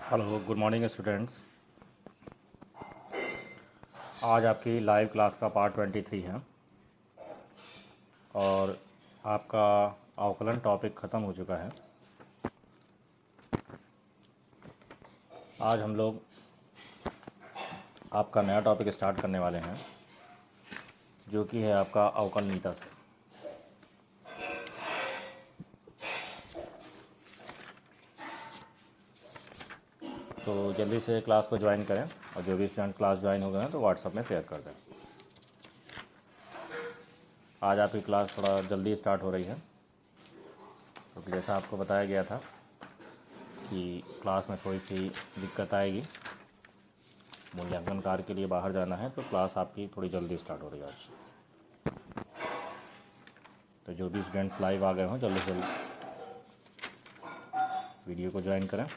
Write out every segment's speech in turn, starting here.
Hello, good morning students. आज आपकी live class का पार्ट 23 है और आपका अवकलन टॉपिक ख़त्म हो चुका है। आज हम लोग आपका नया टॉपिक स्टार्ट करने वाले हैं, जो कि है आपका अवकलनीयता से। तो जल्दी से क्लास को ज्वाइन करें और जो भी स्टूडेंट क्लास ज्वाइन हो गए हैं तो व्हाट्सएप में शेयर कर दें। आज आपकी क्लास थोड़ा जल्दी स्टार्ट हो रही है क्योंकि जैसा आपको बताया गया था कि क्लास में थोड़ी सी दिक्कत आएगी। मूल्यांकन कार्य के लिए बाहर जाना है तो क्लास आपकी थोड़ी जल्दी स्टार्ट हो रही है आज। तो जो भी स्टूडेंट्स लाइव आ गए हों जल्दी से जल्दी वीडियो को ज्वाइन करें।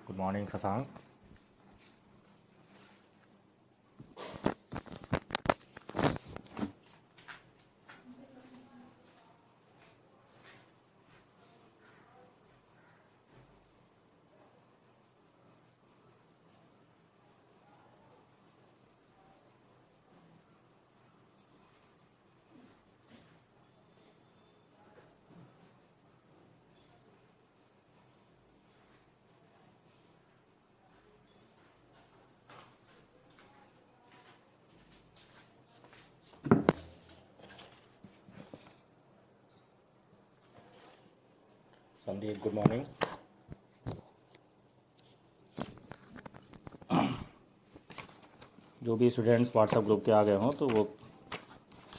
Good morning Shashank. Sandeep good morning. जो भी स्टूडेंट्स व्हाट्सएप ग्रुप के आ गए हों तो वो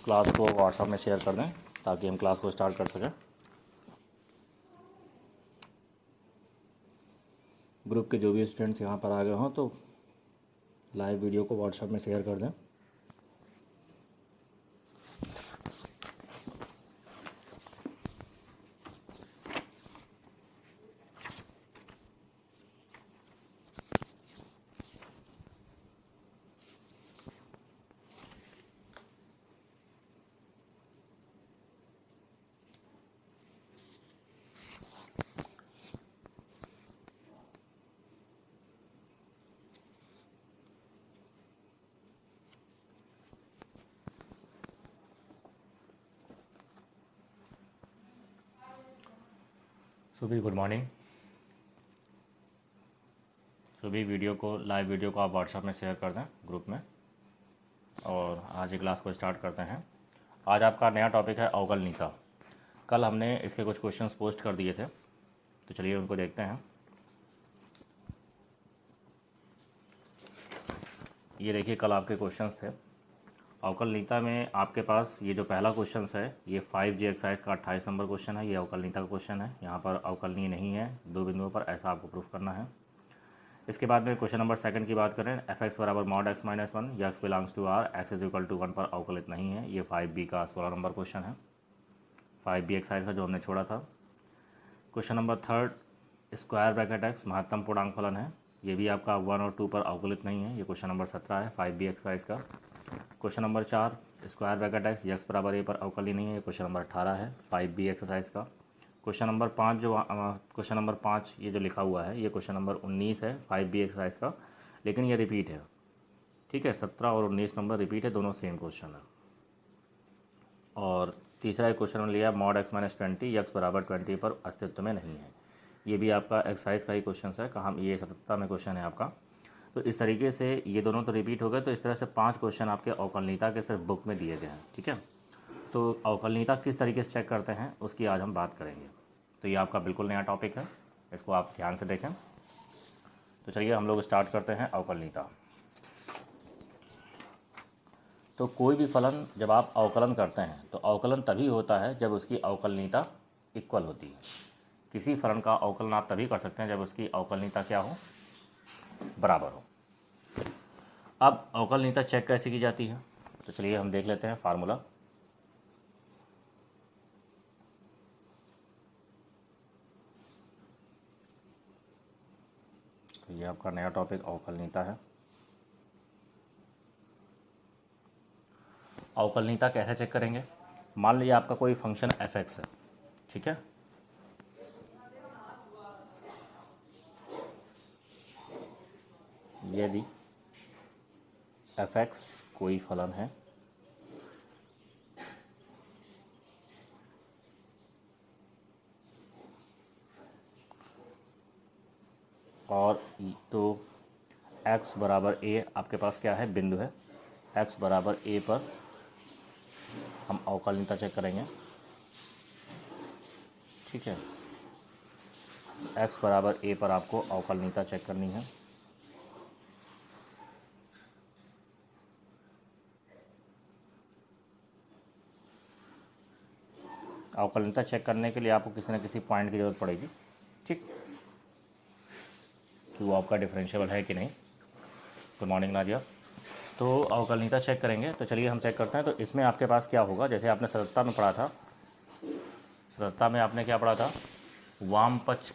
क्लास को व्हाट्सएप में शेयर कर दें ताकि हम क्लास को स्टार्ट कर सकें। ग्रुप के जो भी स्टूडेंट्स यहाँ पर आ गए हों तो लाइव वीडियो को व्हाट्सएप में शेयर कर दें। सुबह गुड मॉर्निंग। सुबह वीडियो को लाइव वीडियो को आप व्हाट्सएप में शेयर कर दें ग्रुप में और आज ही क्लास को स्टार्ट करते हैं। आज आपका नया टॉपिक है अवकलनीयता। कल हमने इसके कुछ क्वेश्चंस पोस्ट कर दिए थे तो चलिए उनको देखते हैं। ये देखिए कल आपके क्वेश्चंस थे। अवकलनीयता में आपके पास ये जो पहला क्वेश्चन है ये 5G एक्सरसाइज का 28 नंबर क्वेश्चन है। ये अवकलनीयता का क्वेश्चन है। यहाँ पर अवकलनीय नहीं है दो बिंदुओं पर, ऐसा आपको प्रूफ करना है। इसके बाद में क्वेश्चन नंबर सेकंड की बात करें, एफ एक्स बराबर mod x minus one, x belongs to R, x is equal to 1 पर अवकलित नहीं है। ये 5B का 16 नंबर क्वेश्चन है, 5B एक्सरसाइज का जो हमने छोड़ा था। Question number third, square bracket x महत्तम पूर्णांक फलन है। ये भी आपका 1 और 2 पर अवकलित नहीं है। ये क्वेश्चन नंबर 17 है 5B एक्सरसाइज का। Question number 4, square bracket x x बराबर ए पर अवकली नहीं है। ये क्वेश्चन नंबर 18 है 5B एक्सरसाइज का। क्वेश्चन नंबर 5 जो क्वेश्चन नंबर 5 ये जो लिखा हुआ है ये क्वेश्चन नंबर 19 है 5B एक्सरसाइज का, लेकिन ये रिपीट है। ठीक है, 17 और 19 नंबर रिपीट है, दोनों सेम क्वेश्चन है। और तीसरा एक क्वेश्चन में लिया मॉड एक्स माइनस 20 यक्स बराबर 20 पर अस्तित्व में नहीं है। ये भी आपका एक्सरसाइज का ही क्वेश्चन है, कहाँ ये 17 में क्वेश्चन है आपका। तो इस तरीके से ये दोनों तो रिपीट हो गए। तो इस तरह से 5 क्वेश्चन आपके अवकलनीयता के सिर्फ बुक में दिए गए हैं। ठीक है, तो अवकलनीयता किस तरीके से चेक करते हैं उसकी आज हम बात करेंगे। तो ये आपका बिल्कुल नया टॉपिक है, इसको आप ध्यान से देखें। तो चलिए हम लोग स्टार्ट करते हैं अवकलनीयता। तो कोई भी फलन जब आप अवकलन करते हैं तो अवकलन तभी होता है जब उसकी अवकलनीयता इक्वल होती है। किसी फलन का अवकलन आप तभी कर सकते हैं जब उसकी अवकलनीयता क्या हो, बराबर हो। अब अवकलनीयता चेक कैसे की जाती है, तो चलिए हम देख लेते हैं फार्मूला। तो ये आपका नया टॉपिक अवकलनीयता है। अवकलनीयता कैसे चेक करेंगे, मान लीजिए आपका कोई फंक्शन f(x) है, ठीक है। यदि f(x) कोई फलन है और तो x बराबर a आपके पास क्या है, बिंदु है, x बराबर a पर हम अवकलनीयता चेक करेंगे, ठीक है। x बराबर a पर आपको अवकलनीयता चेक करनी है। अवकलनीयता चेक करने के लिए आपको किसी न किसी पॉइंट की ज़रूरत पड़ेगी, ठीक, कि वो आपका डिफरेंशिएबल है कि नहीं। Good morning Nazia. तो अवकलनीयता चेक करेंगे, तो चलिए हम चेक करते हैं। तो इसमें आपके पास क्या होगा, जैसे आपने सरलता में पढ़ा था, सरलता में आपने क्या पढ़ा था, वाम पक्ष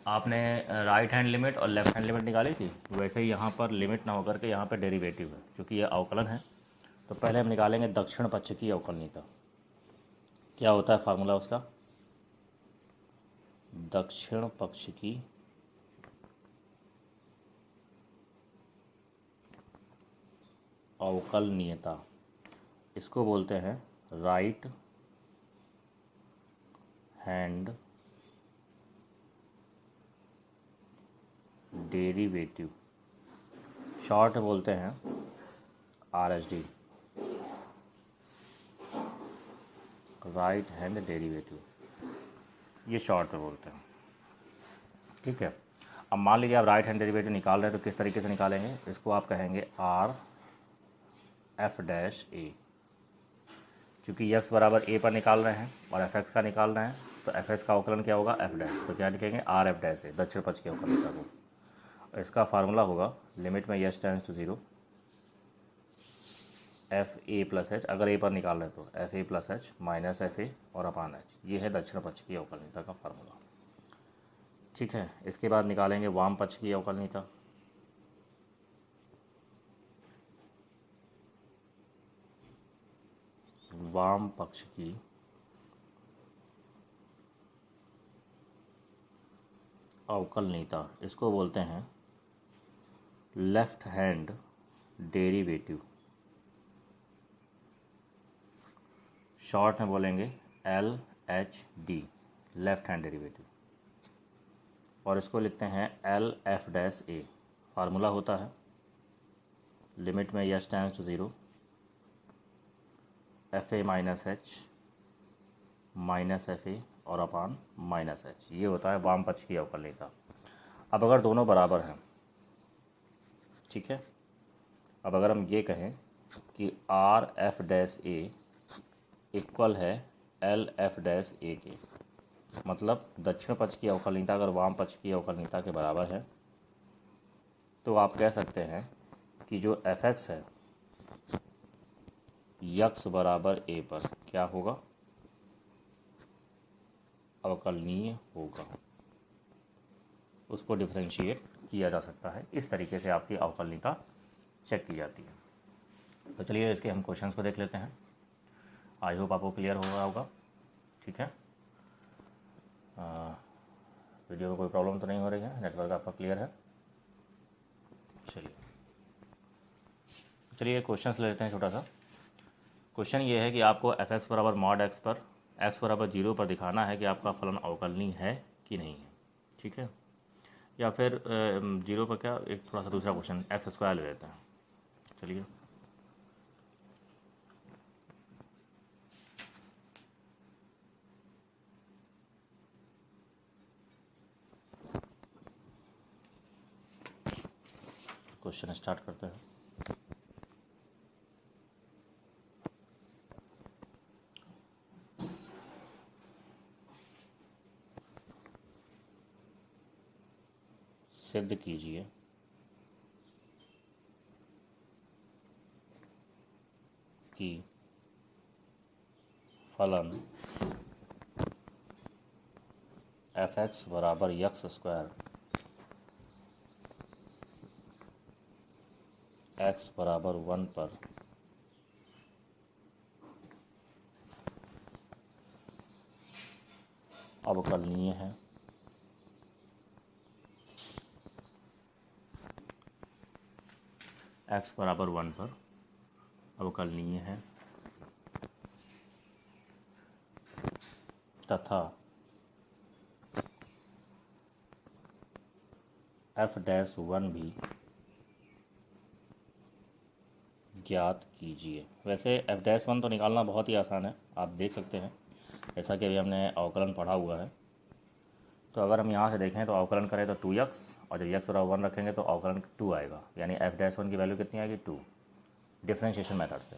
आपने राइट हैंड लिमिट और लेफ्ट हैंड लिमिट निकाली थी, वैसे ही यहाँ पर लिमिट ना होकर के यहाँ पर डेरिवेटिव है, क्योंकि ये अवकलन है। तो पहले हम निकालेंगे दक्षिण पक्ष की अवकलनीयता। क्या होता है फार्मूला उसका, दक्षिण पक्ष की अवकलनीयता, इसको बोलते हैं राइट हैंड डेरिवेटिव, शॉर्ट बोलते हैं RHD, राइट हैंड डेरिवेटिव, ये शॉर्ट में बोलते हैं, ठीक है। अब मान लीजिए आप राइट हैंड डेरिवेटिव निकाल रहे हैं, तो किस तरीके से निकालेंगे, इसको आप कहेंगे RF'(a), क्योंकि x बराबर a पर निकाल रहे हैं और fx का निकाल रहे हैं, तो fx का अवकलन क्या होगा, f', तो क्या लिखेंगे RF'(a), दक्षिण पक्ष की अवकलनीयता को। इसका फार्मूला होगा लिमिट में s tends to 0 fa plus h, अगर a पर निकाल रहे हैं तो fa plus h minus fa और अपान h, ये है दक्षिण पक्ष की अवकलनीयता का फार्मूला, ठीक है। इसके बाद निकालेंगे वाम पक्ष की अवकलनीयता। वाम पक्ष की अवकलनीयता, इसको बोलते हैं लेफ्ट हैंड डेरिवेटिव, शॉर्ट में बोलेंगे LHD, लेफ्ट हैंड डेरिवेटिव, और इसको लिखते हैं LF'(a), फार्मूला होता है लिमिट में s tends to 0 fa minus h minus fa और अपान माइनस h, ये होता है वाम पक्ष की अवकलनीयता। अब अगर दोनों बराबर हैं, ठीक है, अब अगर हम ये कहें कि RF'(a) इक्वल है LF'(a) के, मतलब दक्षिण पक्ष की अवकलनीयता अगर वाम पक्ष की अवकलनीयता के बराबर है, तो आप कह सकते हैं कि जो fx है x बराबर a पर क्या होगा, अवकलनीय होगा, उसको डिफरेंशिएट किया जा सकता है। इस तरीके से आपकी अवकलनीयता चेक की जाती है। तो चलिए इसके हम क्वेश्चंस को देख लेते हैं। आई होप आपको क्लियर हो रहा होगा, ठीक है। वीडियो में कोई प्रॉब्लम तो नहीं हो रही है, नेटवर्क आपका क्लियर है। चलिए क्वेश्चंस ले लेते हैं। छोटा सा क्वेश्चन ये है कि आपको f(x) बराबर मॉड x पर x बराबर 0 पर दिखाना है कि आपका फलन अवकलनीय है कि नहीं है, ठीक है। या फिर 0 पर क्या, एक थोड़ा सा दूसरा क्वेश्चन x² ले लेते हैं। चलिए क्वेश्चन स्टार्ट करते हैं। सिद्ध कीजिए कि फलन f(x) बराबर यक्स स्क्वायर x बराबर 1 पर अवकलनीय है। x बराबर 1 पर अवकलनीय है तथा f'(1) भी ज्ञात कीजिए। वैसे f'(1) तो निकालना बहुत ही आसान है, आप देख सकते हैं, जैसा कि अभी हमने अवकलन पढ़ा हुआ है। तो अगर हम यहाँ से देखें तो अवकलन करें तो 2x, और जब x बराबर 1 रखेंगे तो अवकलन 2 आएगा, यानी f'(1) की वैल्यू कितनी आएगी 2, डिफ्रेंशिएशन मेथड से।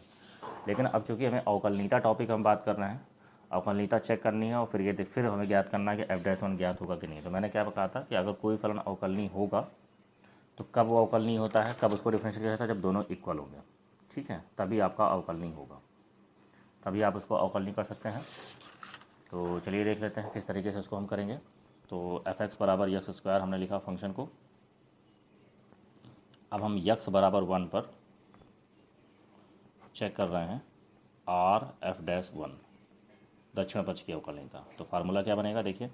लेकिन अब चूंकि हमें अवकलनीयता टॉपिक हम बात कर रहे हैं, अवकलनीयता चेक करनी है और फिर हमें ज्ञात करना है कि f'(1) ज्ञात होगा कि नहीं। तो मैंने क्या कहा था कि अगर कोई फलन अवकलनीय होगा तो कब वो अवकलनीय होता है, कब उसको डिफ्रेंशिएट किया जाता है, जब दोनों इक्वल होंगे, ठीक है, तभी आपका अवकलनीय होगा, तभी आप उसको अवकलनीय कर सकते हैं। तो चलिए देख लेते हैं किस तरीके से उसको हम करेंगे। तो f(x) बराबर यक्स स्क्वायर हमने लिखा फंक्शन को। अब हम यक्स बराबर 1 पर चेक कर रहे हैं r(f'(1) दक्षिण पक्ष की अवकलनीयता। तो फार्मूला क्या बनेगा, देखिए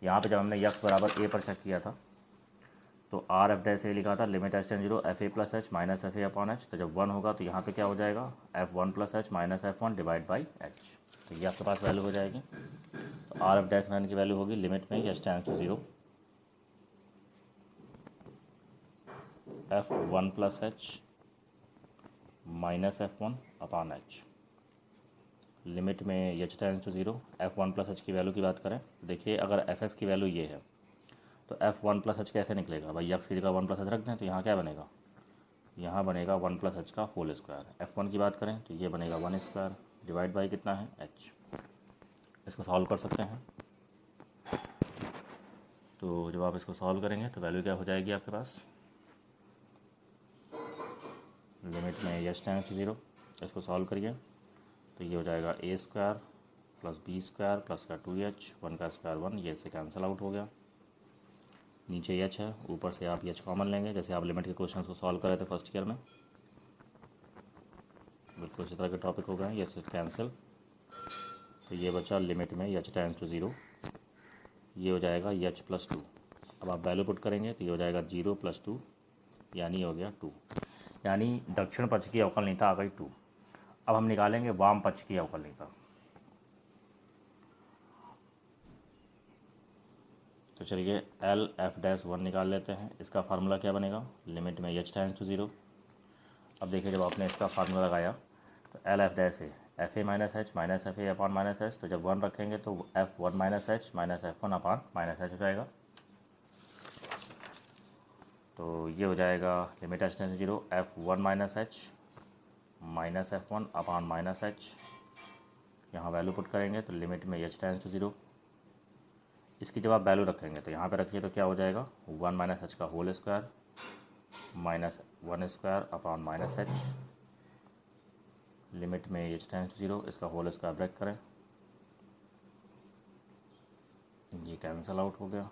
यहाँ पे जब हमने यक्स बराबर a पर चेक किया था तो r(f') लिखा था limit h tend 0 fa plus H minus fa upon H. तो जब 1 होगा तो यहाँ पे क्या हो जाएगा f1 plus H minus f1 divide by H. तो ये आपके पास वैल्यू हो जाएगी। तो r(f') की वैल्यू होगी लिमिट में h tends to 0 f1 plus H minus f1 upon H. Limit में h tends to 0 f1 plus h की वैल्यू की बात करें, देखिए अगर f(x) की वैल्यू ये है तो f1 प्लस एच कैसे निकलेगा भाई, यक्स की जगह 1 प्लस एच रख दें तो यहाँ क्या बनेगा, यहाँ बनेगा 1 प्लस एच का होल स्क्वायर। f1 की बात करें तो ये बनेगा 1 स्क्वायर डिवाइड बाई कितना है h। इसको सॉल्व कर सकते हैं। तो जब आप इसको सॉल्व करेंगे तो वैल्यू क्या हो जाएगी आपके पास, लिमिट में h टेंड्स टू 0, इसको सॉल्व करिए तो ये हो जाएगा a square plus b square plus का 2h, 1 का स्क्वायर 1, ये इससे कैंसिल आउट हो गया। नीचे h है, ऊपर से आप h कॉमन लेंगे, जैसे आप लिमिट के क्वेश्चन को सॉल्व कर रहे थे फर्स्ट ईयर में, बिल्कुल इसी तरह के टॉपिक हो गए, ये कैंसिल। तो ये बचा लिमिट में h टेंड्स टू 0, ये हो जाएगा h प्लस 2। अब आप वैल्यू पुट करेंगे तो ये हो जाएगा 0 प्लस 2, यानी हो गया 2, यानी दक्षिण पक्ष की अवकलनीयता आ गई 2। अब हम निकालेंगे वाम पक्ष की अवकलनीयता। तो चलिए l(f'(1) निकाल लेते हैं। इसका फार्मूला क्या बनेगा, लिमिट में h टेंड्स टू 0। अब देखिए जब आपने इसका फार्मूला लगाया तो l(f') fa minus H minus fa upon minus h. तो जब 1 रखेंगे तो f1 minus H minus f1 upon minus h हो जाएगा। तो ये हो जाएगा limit h tends to 0 f1 minus H minus f1 upon minus h. यहाँ वैल्यू पुट करेंगे तो लिमिट में h टेंड्स टू 0, इसकी जब आप वैल्यू रखेंगे तो यहाँ पे रखिए तो क्या हो जाएगा 1 माइनस एच का whole square minus 1 square upon minus h. Limit में h टेंड्स टू 0, इसका होल स्क्वायर ब्रेक करें, ये कैंसिल आउट हो गया।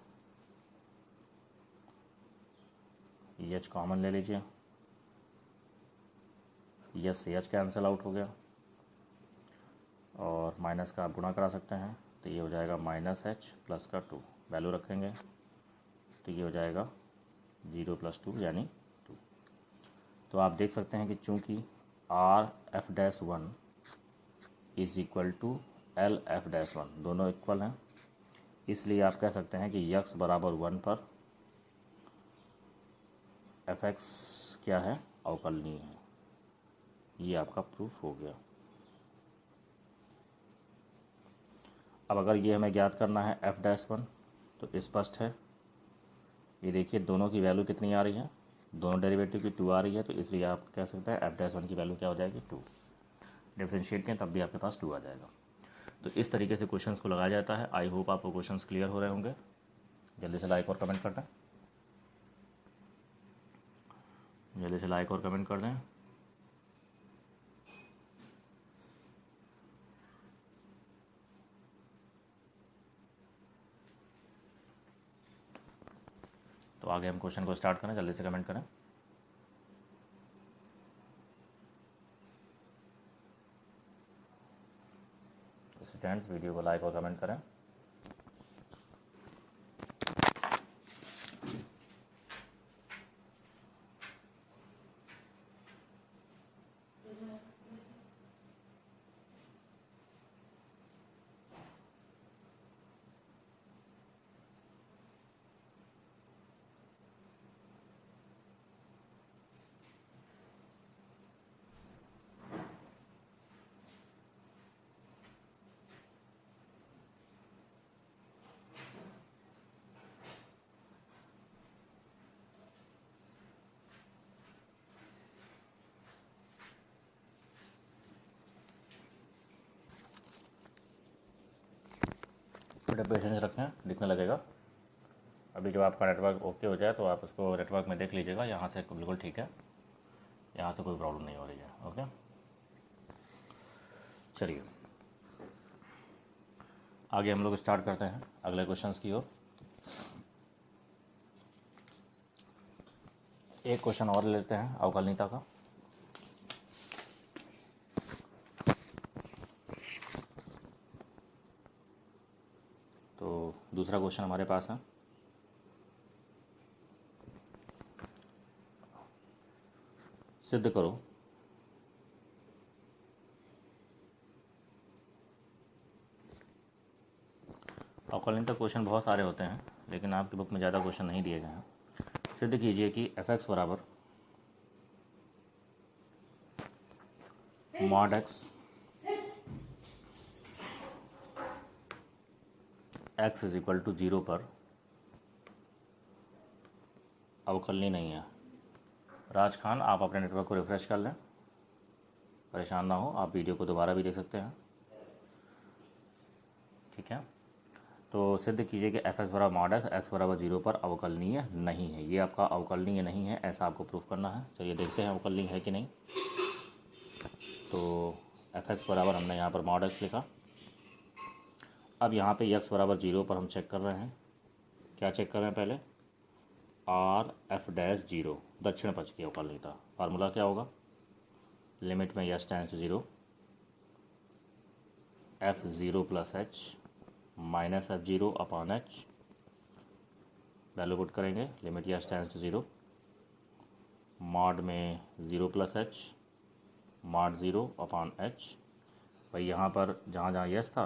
h कॉमन ले लीजिए, यस से h कैंसिल आउट हो गया और माइनस का आप गुणा करा सकते हैं तो ये हो जाएगा माइनस h प्लस का 2। वैल्यू रखेंगे तो ये हो जाएगा 0 प्लस 2 यानी 2। तो आप देख सकते हैं कि चूंकि r(f'(1) is equal to l(f'(1) दोनों इक्वल हैं, इसलिए आप कह सकते हैं कि यक्स बराबर 1 पर f(x) क्या है, अवकलनीय है। ये आपका प्रूफ हो गया। अब अगर ये हमें ज्ञात करना है f'(1) तो स्पष्ट है, ये देखिए दोनों की वैल्यू कितनी आ रही है, दोनों डेरिवेटिव की 2 आ रही है, तो इसलिए आप कह सकते हैं f'(1) की वैल्यू क्या हो जाएगी 2। डिफ्रेंशिएट करें तब भी आपके पास 2 आ जाएगा। तो इस तरीके से क्वेश्चंस को लगाया जाता है। आई होप आपको क्वेश्चंस क्लियर हो रहे होंगे। जल्दी से लाइक और कमेंट करना। जल्दी से लाइक और कमेंट कर दें। तो आगे हम क्वेश्चन को स्टार्ट करें, जल्दी से कमेंट करें। स्टूडेंट्स वीडियो को लाइक और कमेंट करें। थोड़ा पेशेंस रखें, दिखने लगेगा। अभी जब आपका नेटवर्क ओके हो जाए तो आप उसको नेटवर्क में देख लीजिएगा। यहाँ से बिल्कुल ठीक है, यहाँ से कोई प्रॉब्लम नहीं हो रही है। ओके, चलिए आगे हम लोग स्टार्ट करते हैं अगले क्वेश्चंस की ओर। एक क्वेश्चन और लेते हैं अवकलनीयता का। तो दूसरा क्वेश्चन हमारे पास है, सिद्ध करो अवकलनीयता क्वेश्चन बहुत सारे होते हैं, लेकिन आपकी बुक में ज़्यादा क्वेश्चन नहीं दिए गए हैं। सिद्ध कीजिए कि f(x) बराबर mod x x is equal to 0 पर अवकलनीय नहीं है। राज खान, आप अपने नेटवर्क को रिफ्रेश कर लें, परेशान ना हो, आप वीडियो को दोबारा भी देख सकते हैं। ठीक है, तो सिद्ध कीजिए कि f(x) बराबर mod x बराबर 0 पर अवकलनीय नहीं है। ये आपका अवकलनीय नहीं है, ऐसा आपको प्रूफ करना है। चलिए देखते हैं अवकलनीय है कि नहीं। तो f(x) बराबर हमने यहाँ पर mod x लिखा। अब यहाँ पे x बराबर 0 पर हम चेक कर रहे हैं। क्या चेक कर रहे हैं? पहले r(f'(0) दक्षिण पक्ष की अवकलनीयता। फार्मूला क्या होगा? लिमिट में s tends to 0 f(0 plus h minus f(0 upon h। Value put करेंगे, limit s tends to 0 mod में 0 plus h mod 0 upon h। भाई यहाँ पर जहाँ जहाँ यस था,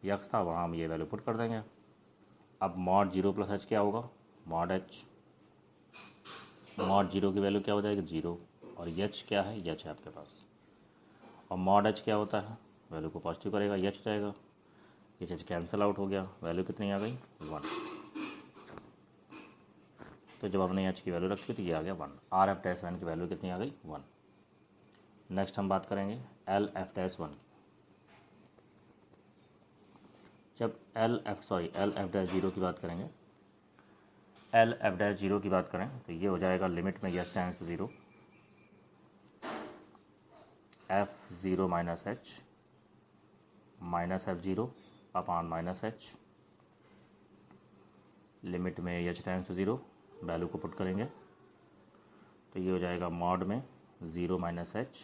यक्स था, वहाँ हम ये वैल्यू पुट कर देंगे। अब मॉड 0 प्लस h क्या होगा? Mod h। मॉड 0 की वैल्यू क्या हो जाएगी? 0। और h क्या है? h है आपके पास। और मॉड h क्या होता है? वैल्यू को पॉजिटिव करेगा, h जाएगा, h कैंसिल आउट हो गया। वैल्यू कितनी आ गई? 1। तो जब हमने h की वैल्यू रखी तो ये आ गया 1। r(f'(1) की वैल्यू कितनी आ गई? 1। नेक्स्ट हम बात करेंगे l(f'(1) की। जब l(f'(0) की बात करेंगे, l(f'(0) की बात करें तो ये हो जाएगा लिमिट में s tends to 0 f(0 minus h minus f(0 upon minus h। Limit में h टेंड्स टू 0, वैल्यू को पुट करेंगे तो ये हो जाएगा मॉड में 0 minus h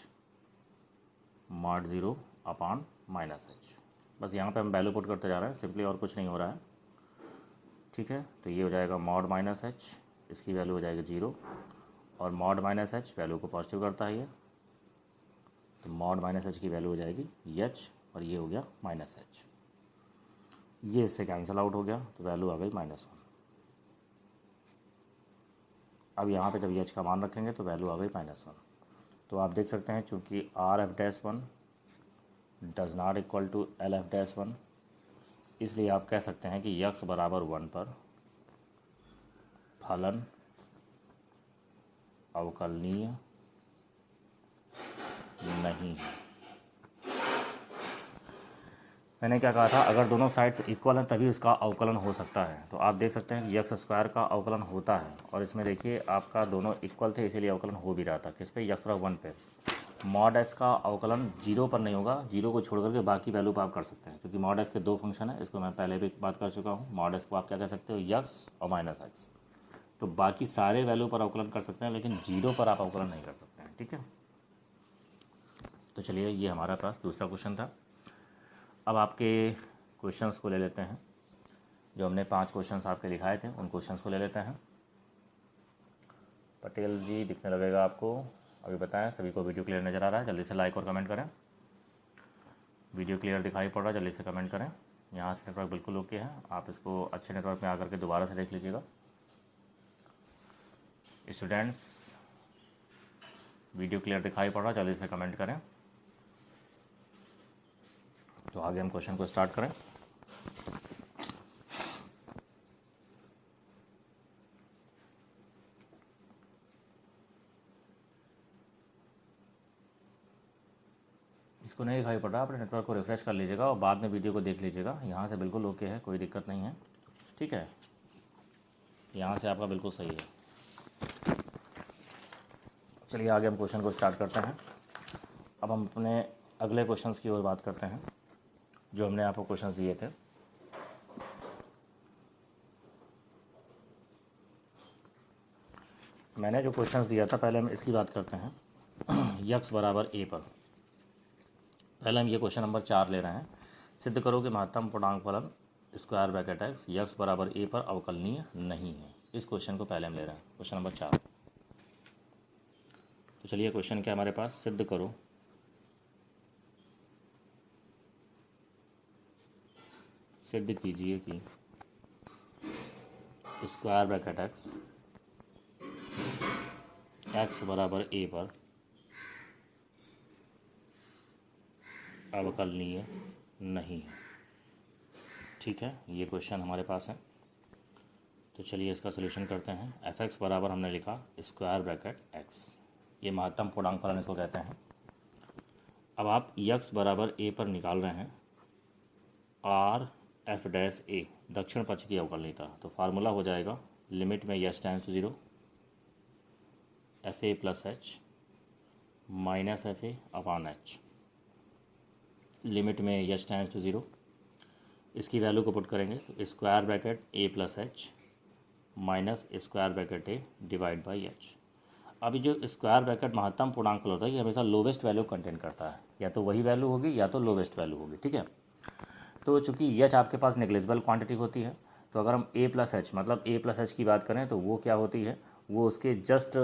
mod 0 upon minus h। बस यहाँ पे हम वैल्यू पुट करते जा रहे हैं सिंपली, और कुछ नहीं हो रहा है। ठीक है, तो ये हो जाएगा मॉड माइनस h, इसकी वैल्यू हो जाएगी 0, और मॉड माइनस h वैल्यू को पॉजिटिव करता है ये, तो मॉड माइनस h की वैल्यू हो जाएगी h, और ये हो गया माइनस h। ये इससे कैंसिल आउट हो गया तो वैल्यू आ गई -1। अब यहाँ पे जब h का मान रखेंगे तो वैल्यू आ गई -1। तो आप देख सकते हैं चूँकि r(f'(1) does not equal to l(f'(1), इसलिए आप कह सकते हैं कि x बराबर 1 पर फलन अवकलनीय नहीं है। मैंने क्या कहा था, अगर दोनों साइड्स इक्वल हैं तभी उसका अवकलन हो सकता है। तो आप देख सकते हैं कि यक्स स्क्वायर का अवकलन होता है, और इसमें देखिए आपका दोनों इक्वल थे इसीलिए अवकलन हो भी रहा था। किस पे? यक्स बराबर 1 पे। मॉड एक्स का अवकलन 0 पर नहीं होगा, 0 को छोड़ करके बाकी वैल्यू पर आप कर सकते हैं, क्योंकि मॉड एक्स के 2 फंक्शन है, इसको मैं पहले भी बात कर चुका हूँ। मॉड एक्स को आप क्या कह सकते हो? यक्स और माइनस एक्स। तो बाकी सारे वैल्यू पर अवकलन कर सकते हैं, लेकिन 0 पर आप अवकलन नहीं कर सकते हैं। ठीक है, तो चलिए ये हमारा पास दूसरा क्वेश्चन था। अब आपके क्वेश्चंस को ले लेते हैं। जो हमने 5 क्वेश्चंस आपके लिखाए थे उन क्वेश्चंस को ले लेते हैं। पटेल जी दिखने लगेगा आपको, अभी बताएं सभी को वीडियो क्लियर नज़र आ रहा है? जल्दी से लाइक और कमेंट करें। वीडियो क्लियर दिखाई पड़ रहा है? जल्दी से कमेंट करें। यहाँ से नेटवर्क बिल्कुल ओके है, आप इसको अच्छे नेटवर्क में आकर के दोबारा से देख लीजिएगा। स्टूडेंट्स वीडियो क्लियर दिखाई पड़ रहा है? जल्दी से कमेंट करें। तो आगे हम क्वेश्चन को स्टार्ट करें। इसको नहीं दिखाई पड़ रहा, अपने नेटवर्क को रिफ्रेश कर लीजिएगा और बाद में वीडियो को देख लीजिएगा। यहाँ से बिल्कुल ओके है, कोई दिक्कत नहीं है। ठीक है, यहाँ से आपका बिल्कुल सही है। चलिए आगे हम क्वेश्चन को स्टार्ट करते हैं। अब हम अपने अगले क्वेश्चंस की ओर बात करते हैं, जो हमने आपको क्वेश्चंस दिए थे। मैंने जो क्वेश्चंस दिया था, पहले हम इसकी बात करते हैं। यक्स बराबर ए पर पहले हम ये क्वेश्चन नंबर 4 ले रहे हैं। सिद्ध करो कि महत्तम पूर्णांक फलन स्क्वायर ब्रैकेट एक्स यक्स बराबर ए पर अवकलनीय नहीं है। इस क्वेश्चन को पहले हम ले रहे हैं, क्वेश्चन नंबर 4। तो चलिए क्वेश्चन क्या हमारे पास, सिद्ध करो सिद्ध कीजिए कि स्क्वायर ब्रैकेट एक्स बराबर ए पर अवकलनीय नहीं है। ठीक है, ये क्वेश्चन हमारे पास है। तो चलिए इसका सलूशन करते हैं। एफ एक्स बराबर हमने लिखा स्क्वायर ब्रैकेट एक्स, ये महत्तम पूर्णांक फलन इसको कहते हैं। अब आप यक्स बराबर ए पर निकाल रहे हैं आर एफ डैश ए, दक्षिण पक्ष की अवकलनीयता। तो फार्मूला हो जाएगा लिमिट में h tends to 0 F A plus H minus F A upon H, limit में यच टेंड्स टू 0। इसकी वैल्यू को पुट करेंगे तो square bracket A plus H minus square bracket A divide by H. अभी जो square bracket महत्तम पूर्णांक फलन होता है ये हमेशा लोवेस्ट वैल्यू कंटेन करता है, या तो वही वैल्यू होगी या तो लोवेस्ट वैल्यू होगी। ठीक है, तो चूंकि एच आपके पास नेग्लिजिबल क्वांटिटी होती है, तो अगर हम ए प्लस एच मतलब ए प्लस एच की बात करें तो वो क्या होती है, वो उसके जस्ट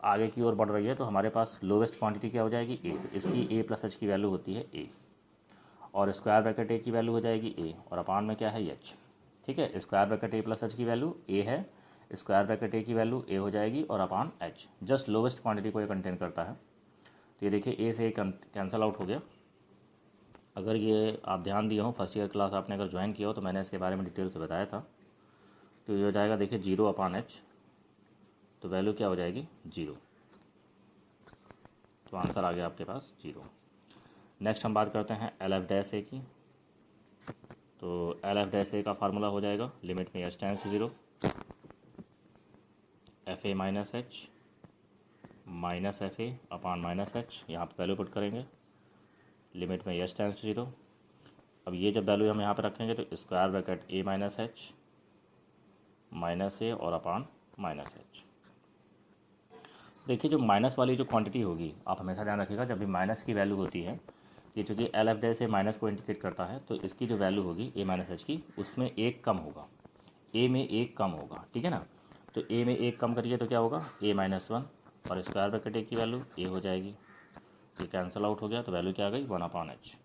आगे की ओर बढ़ रही है। तो हमारे पास लोवेस्ट क्वांटिटी क्या हो जाएगी, ए। तो इसकी ए प्लस एच की वैल्यू होती है ए, और स्क्वायर ब्रैकेट ए की वैल्यू हो जाएगी ए, और अपान में क्या है एच। ठीक है, स्क्वायर ब्रैकेट ए प्लस एच की वैल्यू ए है, स्क्वायर ब्रैकेट ए की वैल्यू ए हो जाएगी, और upon H just lowest quantity को ये कंटेन करता है। तो ये देखिए ए से कैंसल आउट हो गया। अगर ये आप ध्यान दिए हो, फर्स्ट ईयर क्लास आपने अगर ज्वाइन किया हो तो मैंने इसके बारे में डिटेल से बताया था। तो ये हो जाएगा देखिए 0 अपान एच, तो वैल्यू क्या हो जाएगी 0। तो आंसर आ गया आपके पास 0। नेक्स्ट हम बात करते हैं एल एफ डैश ए की। तो एल एफ डैश ए का फार्मूला हो जाएगा लिमिट में h tends to 0 F a minus H minus F a upon minus h, यहाँ पर वैल्यू पुट करेंगे लिमिट में एच टेंड्स टू 0। अब ये जब वैल्यू हम यहाँ पे रखेंगे तो स्क्वायर ब्रैकेट ए माइनस एच माइनस ए और अपान माइनस एच। देखिए जो माइनस वाली जो क्वांटिटी होगी, आप हमेशा ध्यान रखिएगा जब भी माइनस की वैल्यू होती है, ये चूँकि एल एफ डैश से माइनस को इंडिकेट करता है, तो इसकी जो वैल्यू होगी ए माइनस एच की, उसमें एक कम होगा, ए में एक कम होगा। ठीक है ना, तो ए में एक कम करिए तो क्या होगा ए माइनस 1, और स्क्वायर ब्रैकेट ए की वैल्यू ए हो जाएगी। ये कैंसिल आउट हो गया, तो वैल्यू क्या आ गई 1 अपान एच।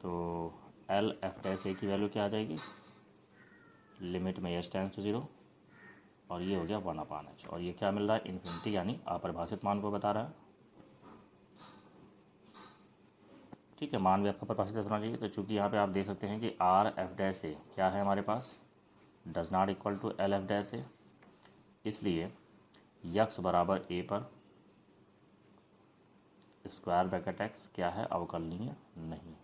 तो एल एफ डैश ए की वैल्यू क्या आ जाएगी, लिमिट में एच टेंड्स टू 0, और ये हो गया 1 अपान एच, और ये क्या मिल रहा है इन्फिनिटी, यानी अपरिभाषित मान को बता रहा है। ठीक है, मान भी आपका परिभाषित होना चाहिए। तो चूंकि यहाँ पे आप देख सकते हैं कि आर एफ डैश ए क्या है हमारे पास, does not equal to L F dash A, इसलिए यक्स बराबर ए पर स्क्वायर ब्रैकेट एक्स क्या है, अवकलनीय नहीं है।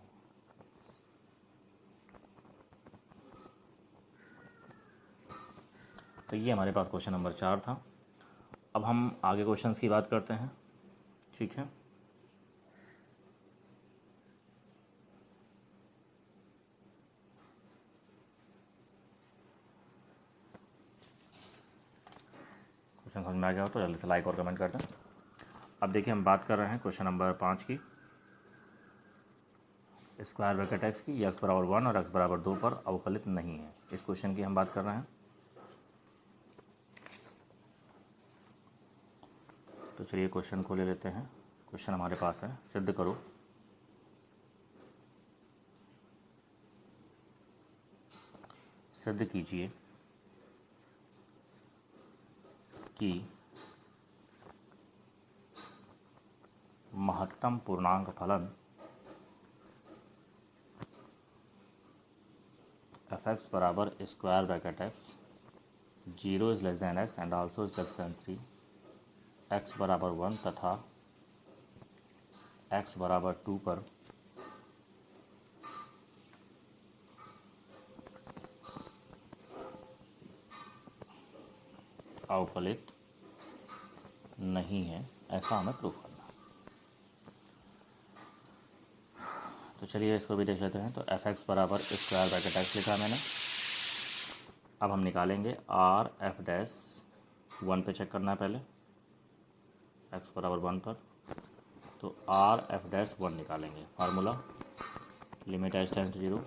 तो ये हमारे पास क्वेश्चन नंबर 4 था। अब हम आगे क्वेश्चंस की बात करते हैं, ठीक है। क्वेश्चन समझ में आ गया हो तो जल्दी से लाइक और कमेंट कर दें। अब देखिए हम बात कर रहे हैं क्वेश्चन नंबर 5 की, स्क्वायर ब्रैकेट एक्स की, एक्स बराबर 1 और एक्स बराबर 2 पर अवकलित नहीं है, इस क्वेश्चन की हम बात कर रहे हैं। तो चलिए क्वेश्चन को ले लेते हैं। क्वेश्चन हमारे पास है, सिद्ध करो सिद्ध कीजिए कि महत्तम पूर्णांक फलन एफ एक्स बराबर square bracket x 0 is less than x and also is less than 3, x बराबर 1 तथा एक्स बराबर 2 पर अवकलित नहीं है, ऐसा हमें प्रूफ करना है। तो चलिए इसको भी देख लेते हैं। तो एफ एक्स बराबर स्क्वायर ब्रैकेट एक्स लिखा मैंने। अब हम निकालेंगे आर एफ डैश 1 पे चेक करना है पहले, एक्स बराबर 1 पर। तो आर एफ डैश 1 निकालेंगे। Formula limit h tends to 0